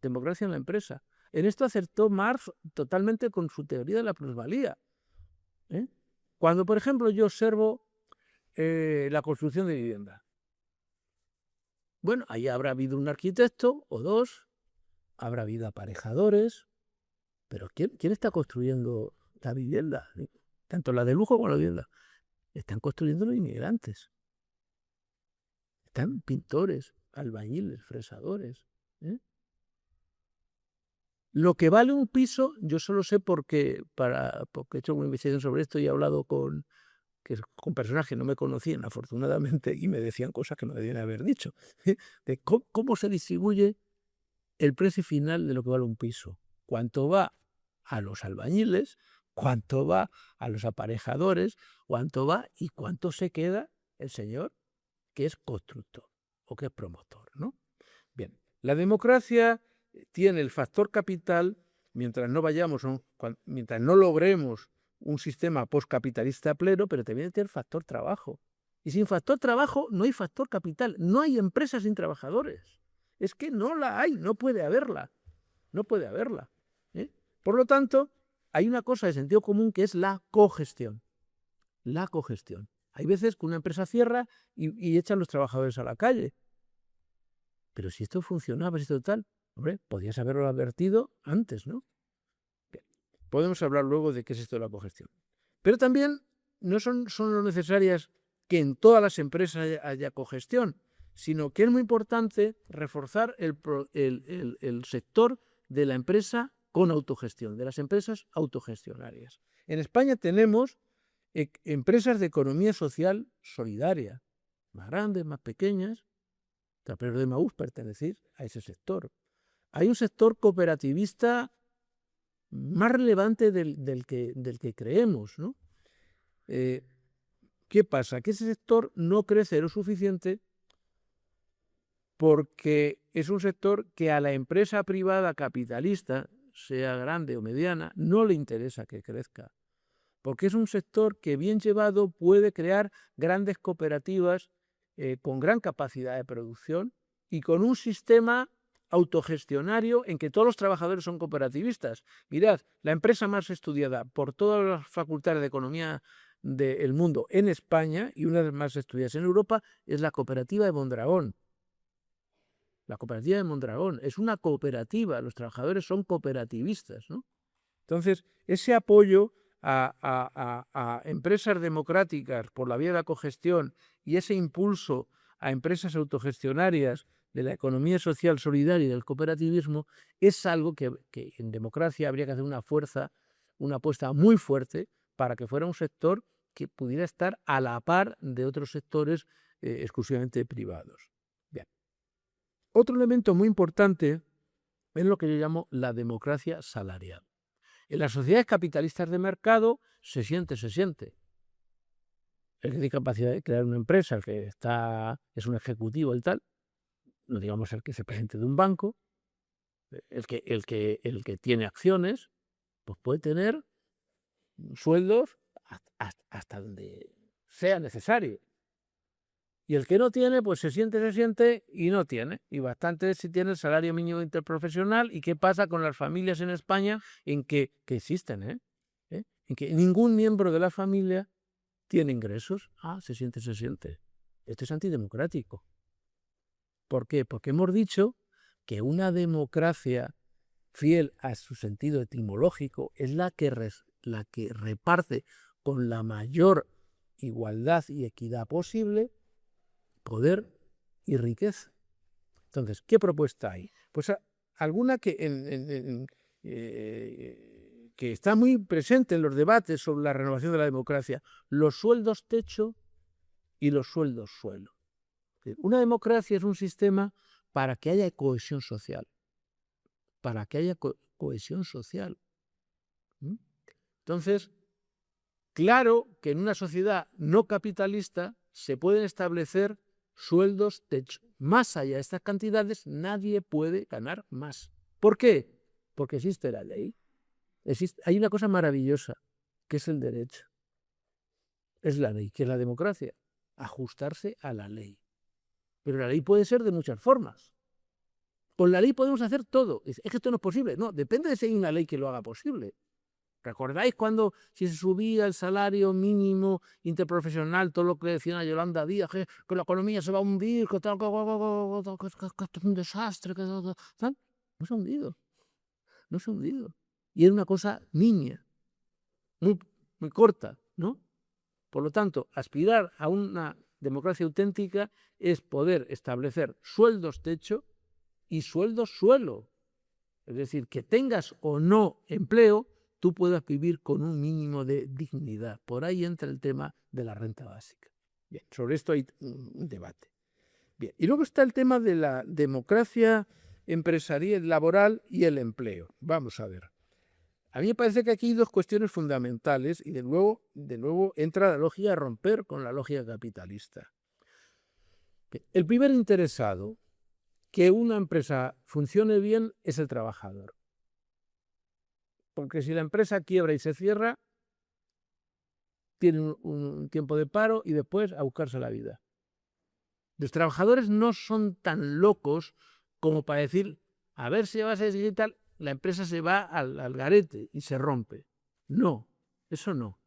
Democracia en la empresa. En esto acertó Marx totalmente con su teoría de la plusvalía. Cuando, por ejemplo, yo observo la construcción de vivienda. Bueno, ahí habrá habido un arquitecto o dos, habrá habido aparejadores, pero ¿quién está construyendo la vivienda? Tanto la de lujo como la vivienda. Están construyendo los inmigrantes. Están pintores, albañiles, fresadores. Lo que vale un piso, yo solo sé porque he hecho una investigación sobre esto y he hablado con personas que no me conocían, afortunadamente, y me decían cosas que no debían haber dicho, de cómo se distribuye el precio final de lo que vale un piso. Cuánto va a los albañiles, cuánto va a los aparejadores, cuánto va y cuánto se queda el señor que es constructor o que es promotor, ¿no? Bien, la democracia tiene el factor capital mientras no logremos un sistema postcapitalista pleno, pero también tiene el factor trabajo. Y sin factor trabajo no hay factor capital, no hay empresas sin trabajadores. Es que no la hay, no puede haberla. No puede haberla. Por lo tanto, hay una cosa de sentido común que es la cogestión. La cogestión. Hay veces que una empresa cierra y echan los trabajadores a la calle. Pero si esto funcionaba, si esto tal, hombre, podías haberlo advertido antes, ¿no? Bien. Podemos hablar luego de qué es esto de la cogestión. Pero también no son necesarias que en todas las empresas haya cogestión, sino que es muy importante reforzar el sector de la empresa con autogestión, de las empresas autogestionarias. En España tenemos empresas de economía social solidaria, más grandes, más pequeñas. Traperos de Maús pertenecen a ese sector. Hay un sector cooperativista más relevante del que creemos, ¿no? ¿Qué pasa? Que ese sector no crece lo suficiente porque es un sector que a la empresa privada capitalista, sea grande o mediana, no le interesa que crezca. Porque es un sector que bien llevado puede crear grandes cooperativas con gran capacidad de producción y con un sistema autogestionario en que todos los trabajadores son cooperativistas. Mirad, la empresa más estudiada por todas las facultades de economía del mundo en España y una de las más estudiadas en Europa es la cooperativa de Mondragón. La cooperativa de Mondragón es una cooperativa, los trabajadores son cooperativistas, ¿no? Entonces, ese apoyo a empresas democráticas por la vía de la cogestión y ese impulso a empresas autogestionarias de la economía social solidaria y del cooperativismo es algo que en democracia habría que hacer una apuesta muy fuerte para que fuera un sector que pudiera estar a la par de otros sectores exclusivamente privados. Bien. Otro elemento muy importante es lo que yo llamo la democracia salarial. En las sociedades capitalistas de mercado se siente. El que tiene capacidad de crear una empresa, el que es un ejecutivo y tal, no digamos el que se presente de un banco, el que tiene acciones, pues puede tener sueldos hasta donde sea necesario. Y el que no tiene, pues se siente y no tiene. Y bastante si tiene el salario mínimo interprofesional. ¿Y qué pasa con las familias en España en que existen? En que ningún miembro de la familia tiene ingresos. Se siente. Esto es antidemocrático. ¿Por qué? Porque hemos dicho que una democracia fiel a su sentido etimológico es la que reparte con la mayor igualdad y equidad posible poder y riqueza. Entonces, ¿qué propuesta hay? Pues alguna que está muy presente en los debates sobre la renovación de la democracia: los sueldos techo y los sueldos suelo. Una democracia es un sistema para que haya cohesión social. Para que haya cohesión social. Entonces, claro que en una sociedad no capitalista se pueden establecer sueldos techo. Más allá de estas cantidades, nadie puede ganar más. ¿Por qué? Porque existe la ley. Hay una cosa maravillosa, que es el derecho. Es la ley, que es la democracia. Ajustarse a la ley. Pero la ley puede ser de muchas formas. Con la ley podemos hacer todo. Es que esto no es posible. No, depende de si hay una ley que lo haga posible. ¿Recordáis cuando si se subía el salario mínimo interprofesional, todo lo que decían a Yolanda Díaz, que la economía se va a hundir, que esto es un desastre, tal? No se ha hundido. No se ha hundido. Y era una cosa niña, muy, muy corta, ¿no? Por lo tanto, aspirar a una democracia auténtica es poder establecer sueldos techo y sueldos suelo. Es decir, que tengas o no empleo, tú puedas vivir con un mínimo de dignidad. Por ahí entra el tema de la renta básica. Bien, sobre esto hay un debate. Bien, y luego está el tema de la democracia empresarial, laboral y el empleo. Vamos a ver. A mí me parece que aquí hay dos cuestiones fundamentales y de nuevo entra la lógica de romper con la lógica capitalista. Bien, el primer interesado que una empresa funcione bien es el trabajador. Porque si la empresa quiebra y se cierra, tiene un tiempo de paro y después a buscarse la vida. Los trabajadores no son tan locos como para decir, a ver si va a ser digital, la empresa se va al garete y se rompe. No, eso no.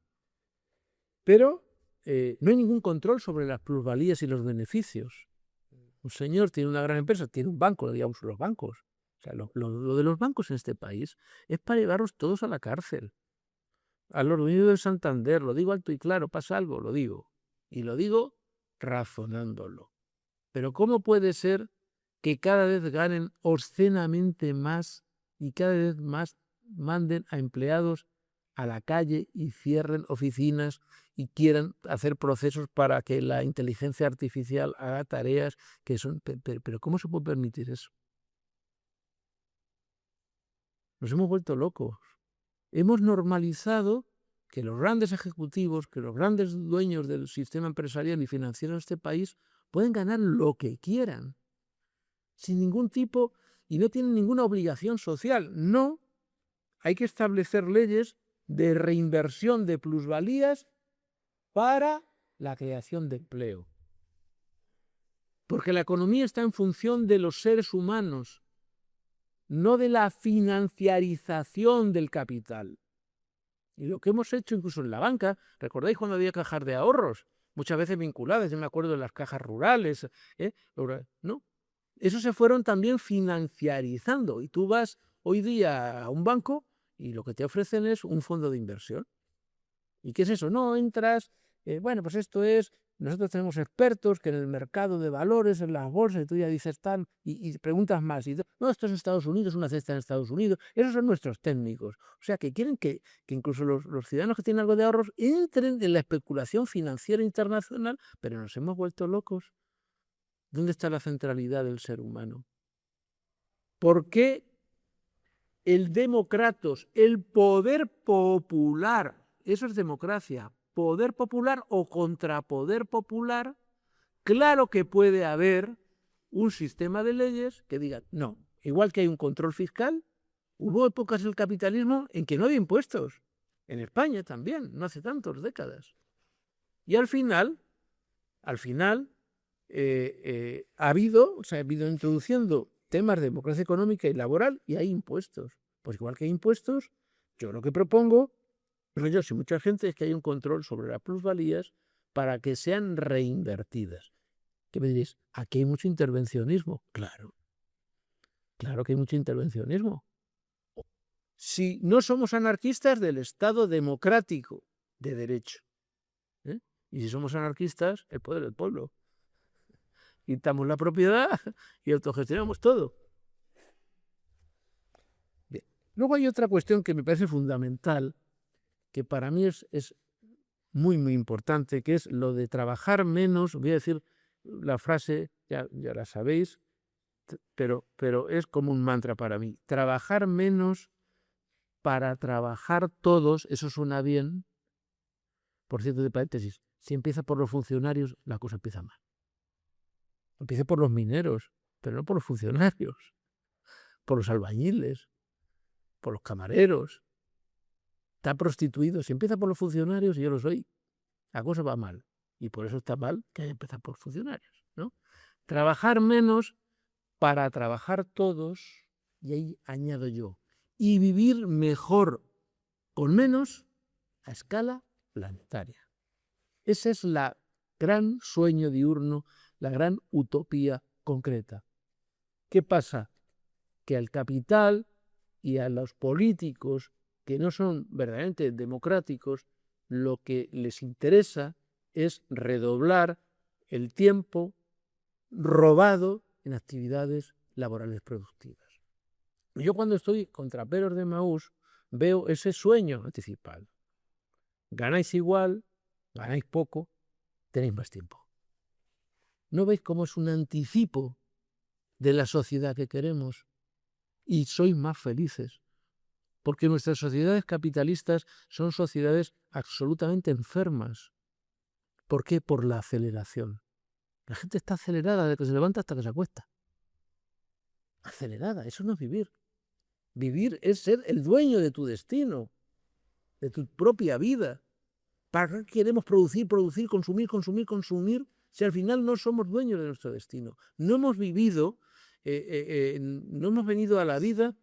Pero no hay ningún control sobre las plusvalías y los beneficios. Un señor tiene una gran empresa, tiene un banco, digamos los bancos. O sea, lo de los bancos en este país es para llevarlos todos a la cárcel. A los dueños del Santander, lo digo alto y claro, pasa algo, lo digo. Y lo digo razonándolo. Pero ¿cómo puede ser que cada vez ganen obscenamente más y cada vez más manden a empleados a la calle y cierren oficinas y quieran hacer procesos para que la inteligencia artificial haga tareas que son... Pero ¿cómo se puede permitir eso? Nos hemos vuelto locos. Hemos normalizado que los grandes ejecutivos, que los grandes dueños del sistema empresarial y financiero de este país pueden ganar lo que quieran, sin ningún tipo, y no tienen ninguna obligación social. No, hay que establecer leyes de reinversión de plusvalías para la creación de empleo. Porque la economía está en función de los seres humanos, no de la financiarización del capital. Y lo que hemos hecho incluso en la banca, ¿recordáis cuando había cajas de ahorros? Muchas veces vinculadas, yo me acuerdo de las cajas rurales, ¿no? Eso se fueron también financiarizando. Y tú vas hoy día a un banco y lo que te ofrecen es un fondo de inversión. ¿Y qué es eso? No, entras, bueno, pues esto es, nosotros tenemos expertos que en el mercado de valores, en las bolsas, y tú ya dices tal, y preguntas más. Y no, esto es en Estados Unidos, una cesta en Estados Unidos. Esos son nuestros técnicos. O sea, que quieren que incluso los ciudadanos que tienen algo de ahorros entren en la especulación financiera internacional, pero nos hemos vuelto locos. ¿Dónde está la centralidad del ser humano? ¿Por qué el democratos, el poder popular, eso es democracia, poder popular o contrapoder popular? Claro que puede haber un sistema de leyes que digan, no, igual que hay un control fiscal, hubo épocas del capitalismo en que no había impuestos. En España también, no hace tantas décadas. Y al final, ha ido introduciendo temas de democracia económica y laboral y hay impuestos. Pues igual que hay impuestos, yo lo que propongo, pero yo sé mucha gente, es que hay un control sobre las plusvalías para que sean reinvertidas. ¿Qué me diréis? Aquí hay mucho intervencionismo. Claro, claro que hay mucho intervencionismo. Si no somos anarquistas del Estado democrático de derecho, y si somos anarquistas, el poder del pueblo. quitamos la propiedad y autogestionamos todo. Bien. Luego hay otra cuestión que me parece fundamental, que para mí es muy, muy importante, que es lo de trabajar menos. Voy a decir la frase, ya la sabéis, pero es como un mantra para mí. Trabajar menos para trabajar todos, eso suena bien. Por cierto, de paréntesis, si empieza por los funcionarios, la cosa empieza mal. Empieza por los mineros, pero no por los funcionarios, por los albañiles, por los camareros. Está prostituido. Si empieza por los funcionarios, y yo lo soy, la cosa va mal. Y por eso está mal que haya empezado por funcionarios, ¿no? Trabajar menos para trabajar todos, y ahí añado yo, y vivir mejor con menos a escala planetaria. Ese es la gran sueño diurno, la gran utopía concreta. ¿Qué pasa? Que al capital y a los políticos que no son verdaderamente democráticos, lo que les interesa es redoblar el tiempo robado en actividades laborales productivas. Yo cuando estoy contra Peros de Emaús veo ese sueño anticipado. Ganáis igual, ganáis poco, tenéis más tiempo. ¿No veis cómo es un anticipo de la sociedad que queremos? Y sois más felices. Porque nuestras sociedades capitalistas son sociedades absolutamente enfermas. ¿Por qué? Por la aceleración. La gente está acelerada desde que se levanta hasta que se acuesta. Acelerada, eso no es vivir. Vivir es ser el dueño de tu destino, de tu propia vida. ¿Para qué queremos producir, consumir, si al final no somos dueños de nuestro destino? No hemos vivido, no hemos venido a la vida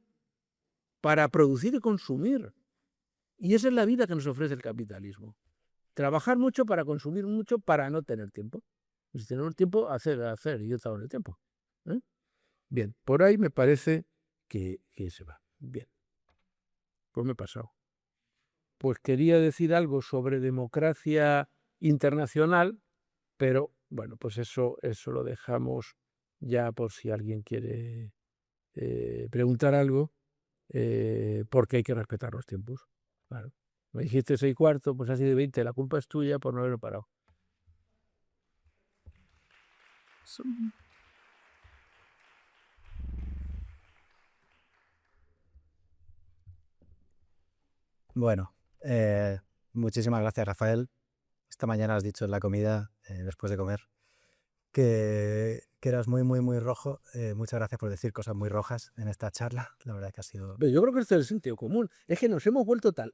para producir y consumir. Y esa es la vida que nos ofrece el capitalismo. Trabajar mucho para consumir mucho para no tener tiempo. Si tenemos tiempo, hacer, y yo trabajo en el tiempo. Bien, por ahí me parece que se va. Bien, pues me he pasado. Pues quería decir algo sobre democracia internacional, pero bueno, pues eso lo dejamos ya por si alguien quiere preguntar algo, porque hay que respetar los tiempos. Claro. Me dijiste 6:15, pues así de 20, la culpa es tuya por no haberlo parado. Bueno, muchísimas gracias, Rafael. Esta mañana has dicho en la comida, después de comer, que eras muy, muy, muy rojo. Muchas gracias por decir cosas muy rojas en esta charla. La verdad que ha sido... Pero yo creo que esto es el sentido común. Es que nos hemos vuelto tan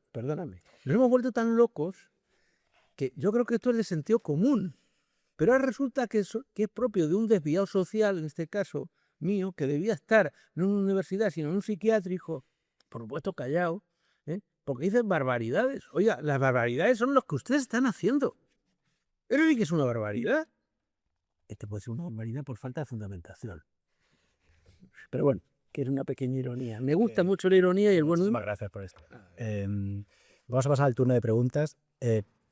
locos que yo creo que esto es de sentido común. Pero ahora resulta que es propio de un desviado social, en este caso mío, que debía estar no en una universidad, sino en un psiquiátrico, por supuesto callado, porque dice barbaridades. Oiga, las barbaridades son las que ustedes están haciendo. ¿Eso sí que es una barbaridad? Este puede ser una barbaridad por falta de fundamentación. Pero bueno, que es una pequeña ironía. Me gusta mucho la ironía y el buen humor. Muchísimas gracias por esto. Vamos a pasar al turno de preguntas.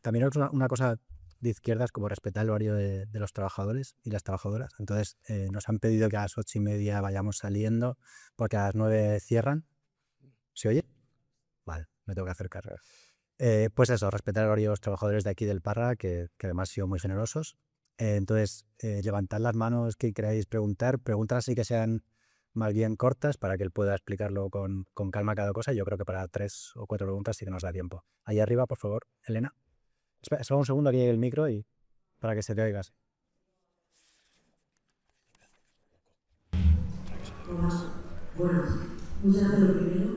También es una cosa de izquierdas, como respetar el horario de los trabajadores y las trabajadoras. Entonces, nos han pedido que a las 8:30 vayamos saliendo, porque a las 9 cierran. ¿Se oye? Vale, me tengo que acercar. Pues eso, respetar el horario de los trabajadores de aquí del Parra, que además han sido muy generosos. Entonces, levantad las manos que queráis preguntar. Preguntas así que sean más bien cortas para que él pueda explicarlo con calma cada cosa. Yo creo que para 3 o 4 preguntas sí que nos da tiempo. Ahí arriba, por favor, Elena. Espera, solo un segundo, aquí hay el micro y para que se te oiga. Hola, buenas. Muchas gracias lo primero.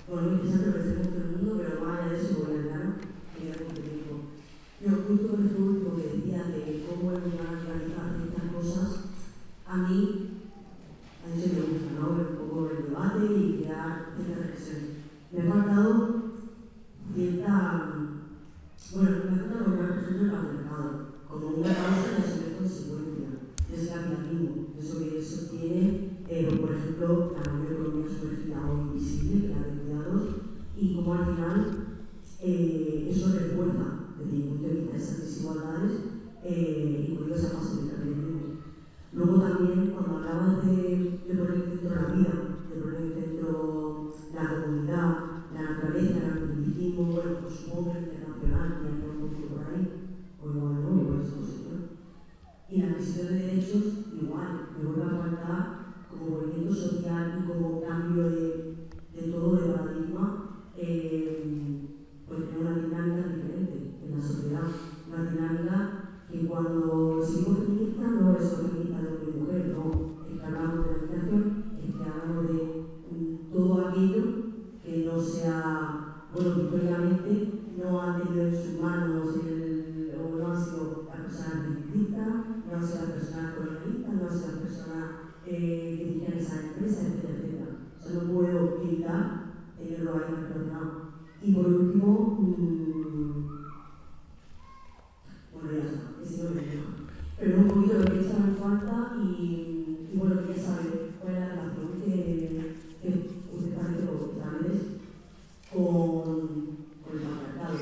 Bueno, muy interesante lo que hacemos todo el mundo, pero más allá de eso, voy al grano y ya con tu tiempo. Yo justo con esto último que decía de cómo hemos llegado a realizar ciertas cosas, a mí eso me gusta, ¿no? Ver un poco el debate y crear cierta reflexión. Me ha faltado cierta... Bueno, me ha faltado una reflexión del mercado, como una causa y a su vez consecuencia. Es el capitalismo, eso que sostiene, por ejemplo, la mayor economía sumergida o invisible, que la de cuidados, y cómo al final eso refuerza, desde mi punto de vista, esas desigualdades y por esa fase del capitalismo. me vuelve a faltar como movimiento social y como cambio de todo de paradigma, pues tener una dinámica diferente en la sociedad, una dinámica que cuando se digo feminista no es solo feminista de hombre y mujer, no, es que hablamos de la migración, es que hablamos de todo aquello que no sea, bueno, históricamente no han tenido en sus manos o no han sido las personas riquistas, no han sido las personas colonialistas, no han sido las personas que dirigían esas empresas, etcétera, etcétera. O sea, no puedo evitar tenerlo ahí relacionado. Y por último, bueno, ya está, ese no me deja. Pero un poquito lo que echaba en falta y bueno, quería saber cuál es la relación que usted parece lo que sabes con el patriarcado,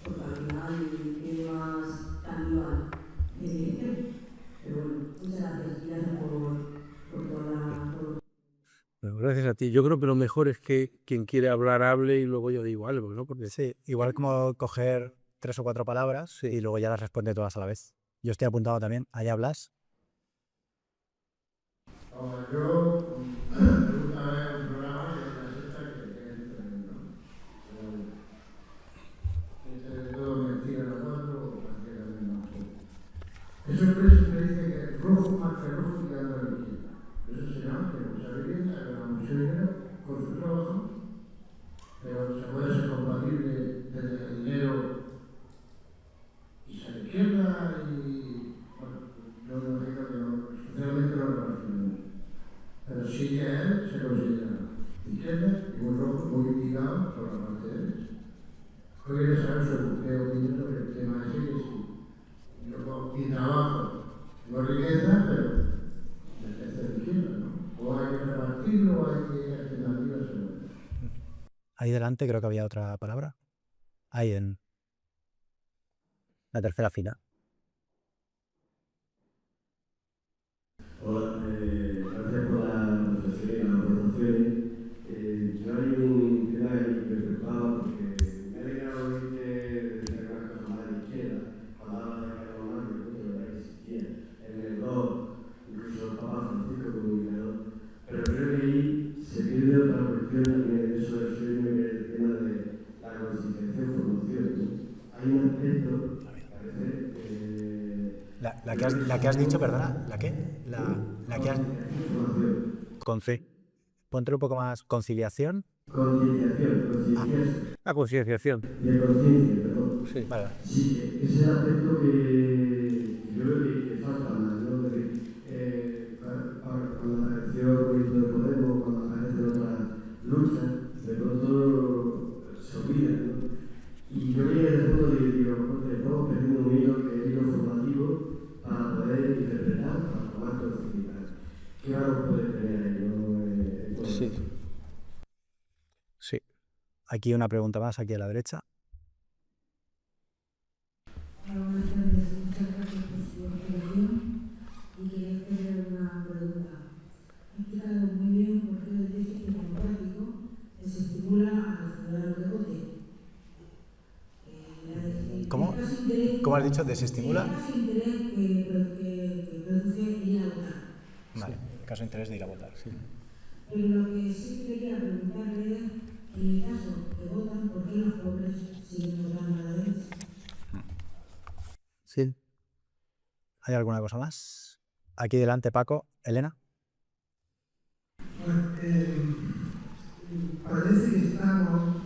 porque al final tiene más caníbal de dirección. Pero bueno, muchas gracias, gracias por toda la... Bueno, gracias a ti. Yo creo que lo mejor es que quien quiere hablar hable y luego yo digo algo, ¿no? Porque Sí, igual como coger 3 o 4 palabras y luego ya las responde todas a la vez. Yo estoy apuntado también. Allá hablas. Yo me gusta ver un programa que es una secta que es tremendo. Es todo mentira, lo otro, prácticamente no sé. Eso siempre dice que rojo marca rojo tirando a la izquierda. Eso se llama que mucha vivienda, gana mucho dinero con su trabajo, pero se puede ser compatible desde el dinero y ser de izquierda y, bueno, yo me imagino que socialmente lo relacionamos. Pero sí que él se considera de izquierda y muy rojo, muy indicado por la parte de él. Yo quería saber qué opinión sobre el tema ese, que si yo mi trabajo no riqueza, pero es de izquierda, ¿no? O hay que repartirlo, o hay que alternativas sobre eso. Ahí delante creo que había otra palabra. Ahí en la tercera fila. Hola, gracias por la reflexión y las aportaciones. Yo hay un tema que me preocupaba porque me ha alegrado oír que decía una cosa más de la izquierda, cuando habla de Carlos Marx, el punto de verdad que existía en el blog, incluso el Papa Francisco comunicador, pero creo que ahí se pierde otra cuestión también en eso del sueño, que es el tema de la concienciación formación, ¿no? Hay un aspecto, parece, La que has dicho, perdona, ¿la qué? La que has... Con C. Ponte un poco más. Conciliación. concienciación. la concienciación. De conciencia, perdón. Sí. Vale. Sí, ese es el aspecto que yo creo que falta más, ¿no? Cuando apareció el movimiento de Podemos, cuando aparecen otras luchas, de pronto se olvidan, ¿no? Y yo creo que en el fondo digo, porque estamos perdiendo un hilo que es el hilo formativo para poder interpretar, para tomar conciencia. ¿Qué valor puede tener ahí, no? Sí. Sí. Aquí una pregunta más, aquí a la derecha. Buenas tardes, muchas gracias por su explicación y quería hacerle una pregunta. Ha explicado muy bien por qué el déficit democrático desestimula a los ciudadanos que voten. ¿Cómo has dicho? ¿Desestimula? El caso de interés que produce ir a votar. Vale, caso de interés de ir a votar. Sí. Pero lo que sí quería preguntarle es, en el caso que votan, ¿por qué los pobres siguen votando a la derecha? Sí. ¿Hay alguna cosa más? Aquí delante, Paco. Elena. Bueno, parece que estamos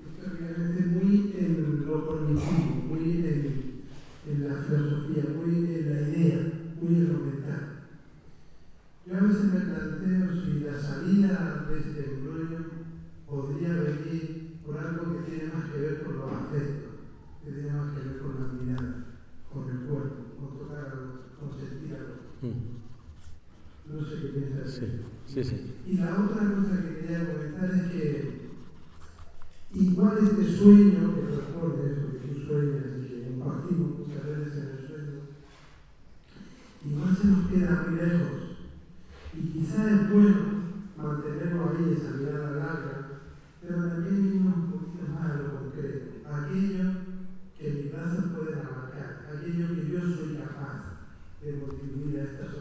históricamente muy en lo cognitivo, muy en la filosofía, muy en la idea, muy en lo mental. Yo a veces me planteo si la salida de este embrollo podría venir por algo que tiene más que ver con los afectos, que tiene más que ver con la mirada, con el cuerpo, con tocar algo, con sentir algo. No sé qué piensas. Sí. Y la otra cosa que quería comentar es que igual este sueño que responde eso que tú sueñas y que compartimos muchas veces en el sueño, igual se nos queda muy lejos. Y quizá es bueno mantenerlo ahí, esa mirada larga, pero también irnos un poquito más a lo concreto, aquello que mis brazos pueden abarcar, aquello que yo soy capaz de contribuir a esta sociedad.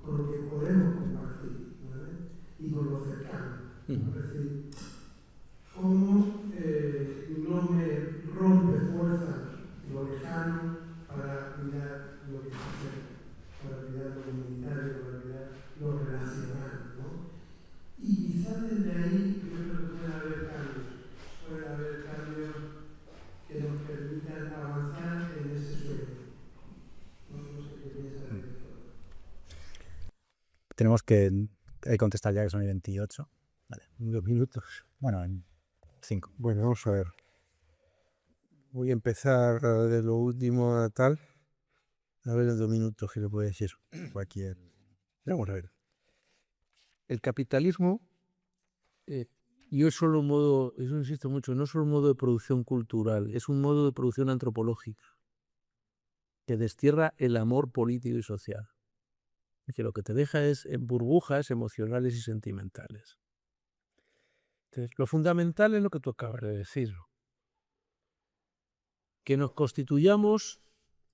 con lo que podemos compartir, ¿vale? Y con lo cercano. Es decir, cómo no me rompe fuerzas lo lejano para cuidar lo que está cerca, para cuidar lo comunitario, para cuidar lo relacional, ¿no? Y quizás desde ahí yo creo que puede haber cambios que nos permitan avanzar en ese sueño. No sé qué piensas de esto. Tenemos que contestar ya, que son 28. Vale. 2 minutos. Bueno, en 5. Bueno, vamos a ver. Voy a empezar de lo último a tal. A ver en 2 minutos qué le puede decir cualquier. Vamos a ver. El capitalismo, y es solo un modo, eso insisto mucho, no es solo un modo de producción cultural, es un modo de producción antropológica que destierra el amor político y social. Y que lo que te deja es en burbujas emocionales y sentimentales. Entonces, lo fundamental es lo que tú acabas de decir. Que nos constituyamos,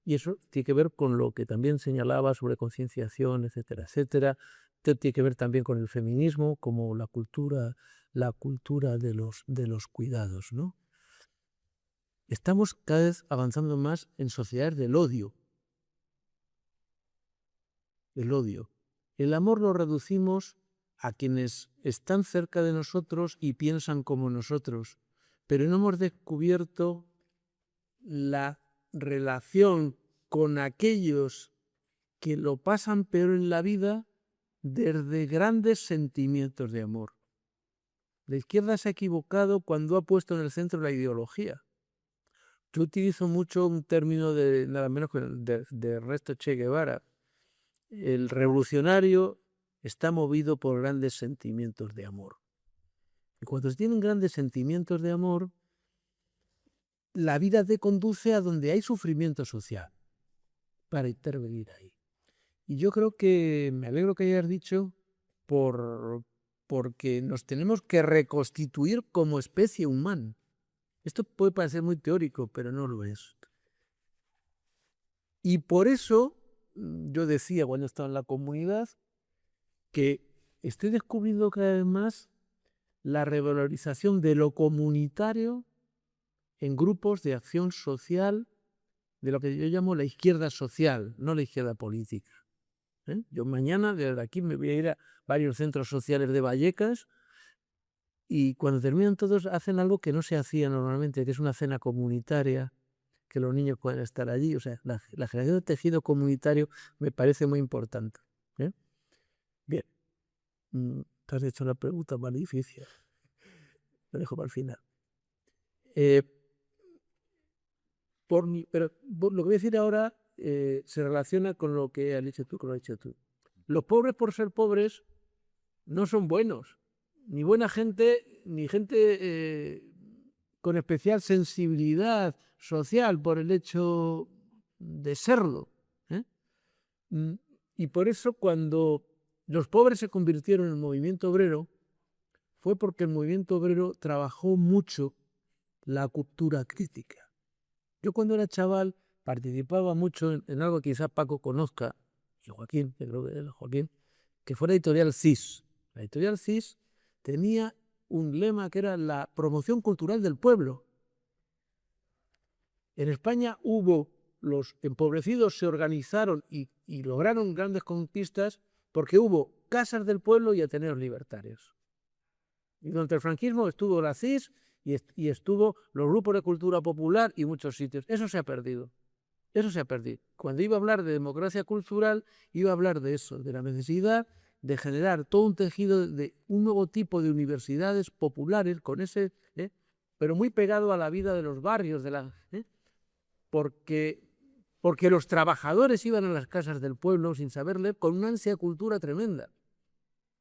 y eso tiene que ver con lo que también señalaba sobre concienciación, etcétera, etcétera. Esto tiene que ver también con el feminismo, como la cultura de los cuidados, ¿no? Estamos cada vez avanzando más en sociedades del odio. El odio. El amor lo reducimos a quienes están cerca de nosotros y piensan como nosotros, pero no hemos descubierto la relación con aquellos que lo pasan peor en la vida desde grandes sentimientos de amor. La izquierda se ha equivocado cuando ha puesto en el centro la ideología. Yo utilizo mucho un término de nada menos que de Ernesto Che Guevara. El revolucionario está movido por grandes sentimientos de amor. Y cuando se tienen grandes sentimientos de amor, la vida te conduce a donde hay sufrimiento social para intervenir ahí. Y yo creo que, me alegro que hayas dicho, porque nos tenemos que reconstituir como especie humana. Esto puede parecer muy teórico, pero no lo es. Y por eso, yo decía cuando estaba en la comunidad, que estoy descubriendo cada vez más la revalorización de lo comunitario en grupos de acción social, de lo que yo llamo la izquierda social, no la izquierda política. Yo mañana desde aquí me voy a ir a varios centros sociales de Vallecas y cuando terminan todos hacen algo que no se hacía normalmente, que es una cena comunitaria, que los niños pueden estar allí. O sea, la generación de tejido comunitario me parece muy importante. Bien, te has hecho una pregunta más difícil. Lo dejo para el final. Pero lo que voy a decir ahora se relaciona con lo que has dicho tú, Los pobres, por ser pobres, no son buenos. Ni buena gente, ni gente con especial sensibilidad social por el hecho de serlo. Y por eso cuando los pobres se convirtieron en el movimiento obrero, fue porque el movimiento obrero trabajó mucho la cultura crítica. Yo cuando era chaval participaba mucho en algo que quizás Paco conozca, y Joaquín, que creo que era Joaquín, que fue la editorial CIS. La editorial CIS tenía un lema que era la promoción cultural del pueblo. En España los empobrecidos se organizaron y lograron grandes conquistas porque hubo casas del pueblo y ateneos libertarios. Y durante el franquismo estuvo la CIS y estuvo los grupos de cultura popular y muchos sitios. Eso se ha perdido. Eso se ha perdido. Cuando iba a hablar de democracia cultural, iba a hablar de eso, de la necesidad de generar todo un tejido de un nuevo tipo de universidades populares, con ese, pero muy pegado a la vida de los barrios, porque los trabajadores iban a las casas del pueblo sin saberle, con una ansia de cultura tremenda.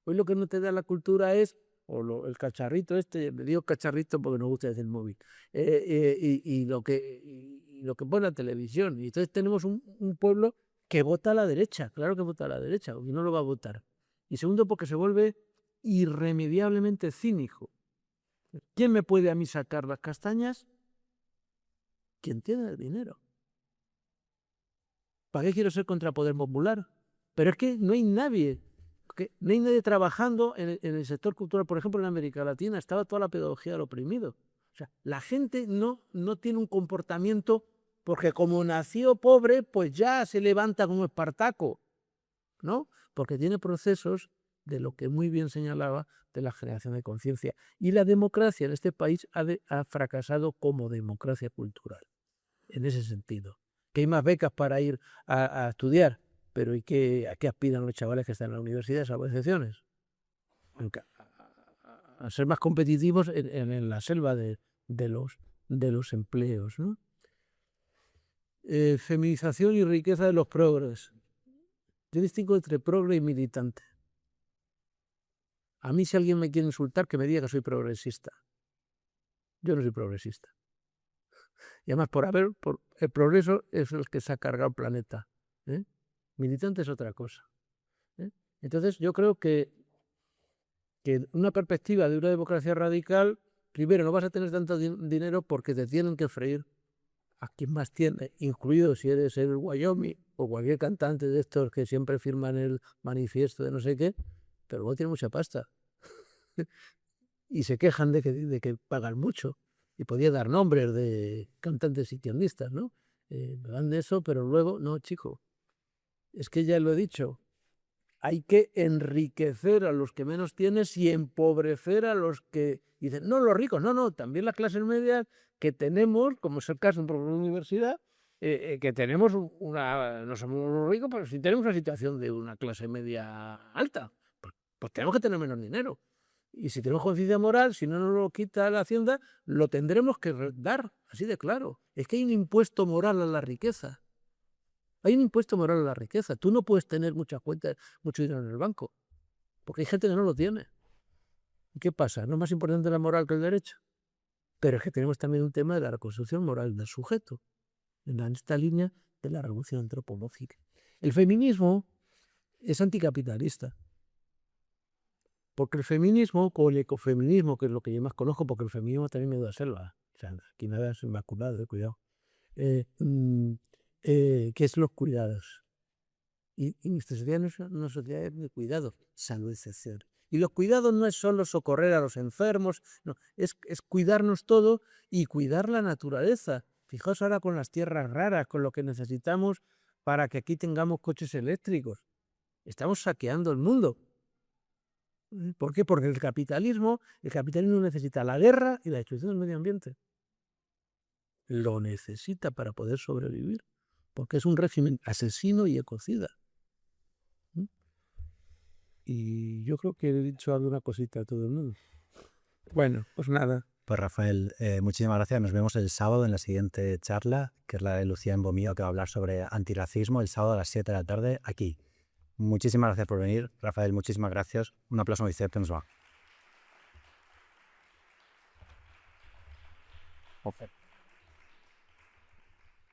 Hoy lo que no te da la cultura es el cacharrito le digo cacharrito porque nos gusta decir móvil, y lo que pone la televisión. Y entonces tenemos un pueblo que vota a la derecha, claro que vota a la derecha, y no lo va a votar. Y segundo, porque se vuelve irremediablemente cínico. ¿Quién me puede a mí sacar las castañas? Quien tiene el dinero. ¿Para qué quiero ser contra Poder Popular? Pero es que no hay nadie. No hay nadie trabajando en el sector cultural. Por ejemplo, en América Latina estaba toda la pedagogía del oprimido. O sea, la gente no tiene un comportamiento porque como nació pobre, pues ya se levanta como Espartaco, ¿no? Porque tiene procesos de lo que muy bien señalaba de la generación de conciencia. Y la democracia en este país ha fracasado como democracia cultural, en ese sentido. Que hay más becas para ir a estudiar, pero ¿a qué aspiran los chavales que están en la universidad, salvo excepciones? A ser más competitivos en la selva de los empleos, ¿no? Feminización y riqueza de los progres. Yo distingo entre progre y militante. A mí, si alguien me quiere insultar, que me diga que soy progresista. Yo no soy progresista. Y además, el progreso es el que se ha cargado el planeta. Militante es otra cosa. Entonces, yo creo que una perspectiva de una democracia radical, primero, no vas a tener tanto dinero porque te tienen que freír a quien más tiene, incluido si eres el Wyoming o cualquier cantante de estos que siempre firman el manifiesto de no sé qué, pero luego tiene mucha pasta. Y se quejan de que pagan mucho. Y podía dar nombres de cantantes izquierdistas, ¿no? Me dan de eso, pero luego, no, chico, es que ya lo he dicho, hay que enriquecer a los que menos tienes y empobrecer a los que dicen, no, los ricos, no, también las clases medias que tenemos, como es el caso de un profesor de universidad, que tenemos no somos ricos, pero si tenemos una situación de una clase media alta, pues tenemos que tener menos dinero. Y si tenemos conciencia moral, si no nos lo quita la Hacienda, lo tendremos que dar, así de claro. Es que hay un impuesto moral a la riqueza. Hay un impuesto moral a la riqueza. Tú no puedes tener muchas cuentas, mucho dinero en el banco, porque hay gente que no lo tiene. ¿Y qué pasa? ¿No es más importante la moral que el derecho? Pero es que tenemos también un tema de la reconstrucción moral del sujeto, en esta línea de la revolución antropológica. El feminismo es anticapitalista. Porque el feminismo, o el ecofeminismo, que es lo que yo más conozco, porque el feminismo también me da selva. O sea, aquí nada es inmaculado, cuidado. ¿Qué es los cuidados? Y nuestra sociedad no es una sociedad de cuidado, salvo excepción. Y los cuidados no es solo socorrer a los enfermos, no, es cuidarnos todo y cuidar la naturaleza. Fijaos ahora con las tierras raras, con lo que necesitamos para que aquí tengamos coches eléctricos. Estamos saqueando el mundo. ¿Por qué? Porque el capitalismo necesita la guerra y la destrucción del medio ambiente. Lo necesita para poder sobrevivir, porque es un régimen asesino y ecocida. Y yo creo que he dicho alguna cosita a todo el mundo. Bueno, pues nada. Pues Rafael, muchísimas gracias. Nos vemos el sábado en la siguiente charla, que es la de Lucía Embomío, que va a hablar sobre antirracismo, el sábado a las 7 de la tarde, aquí. Muchísimas gracias por venir, Rafael, muchísimas gracias. Un aplauso muy fuerte, nos va.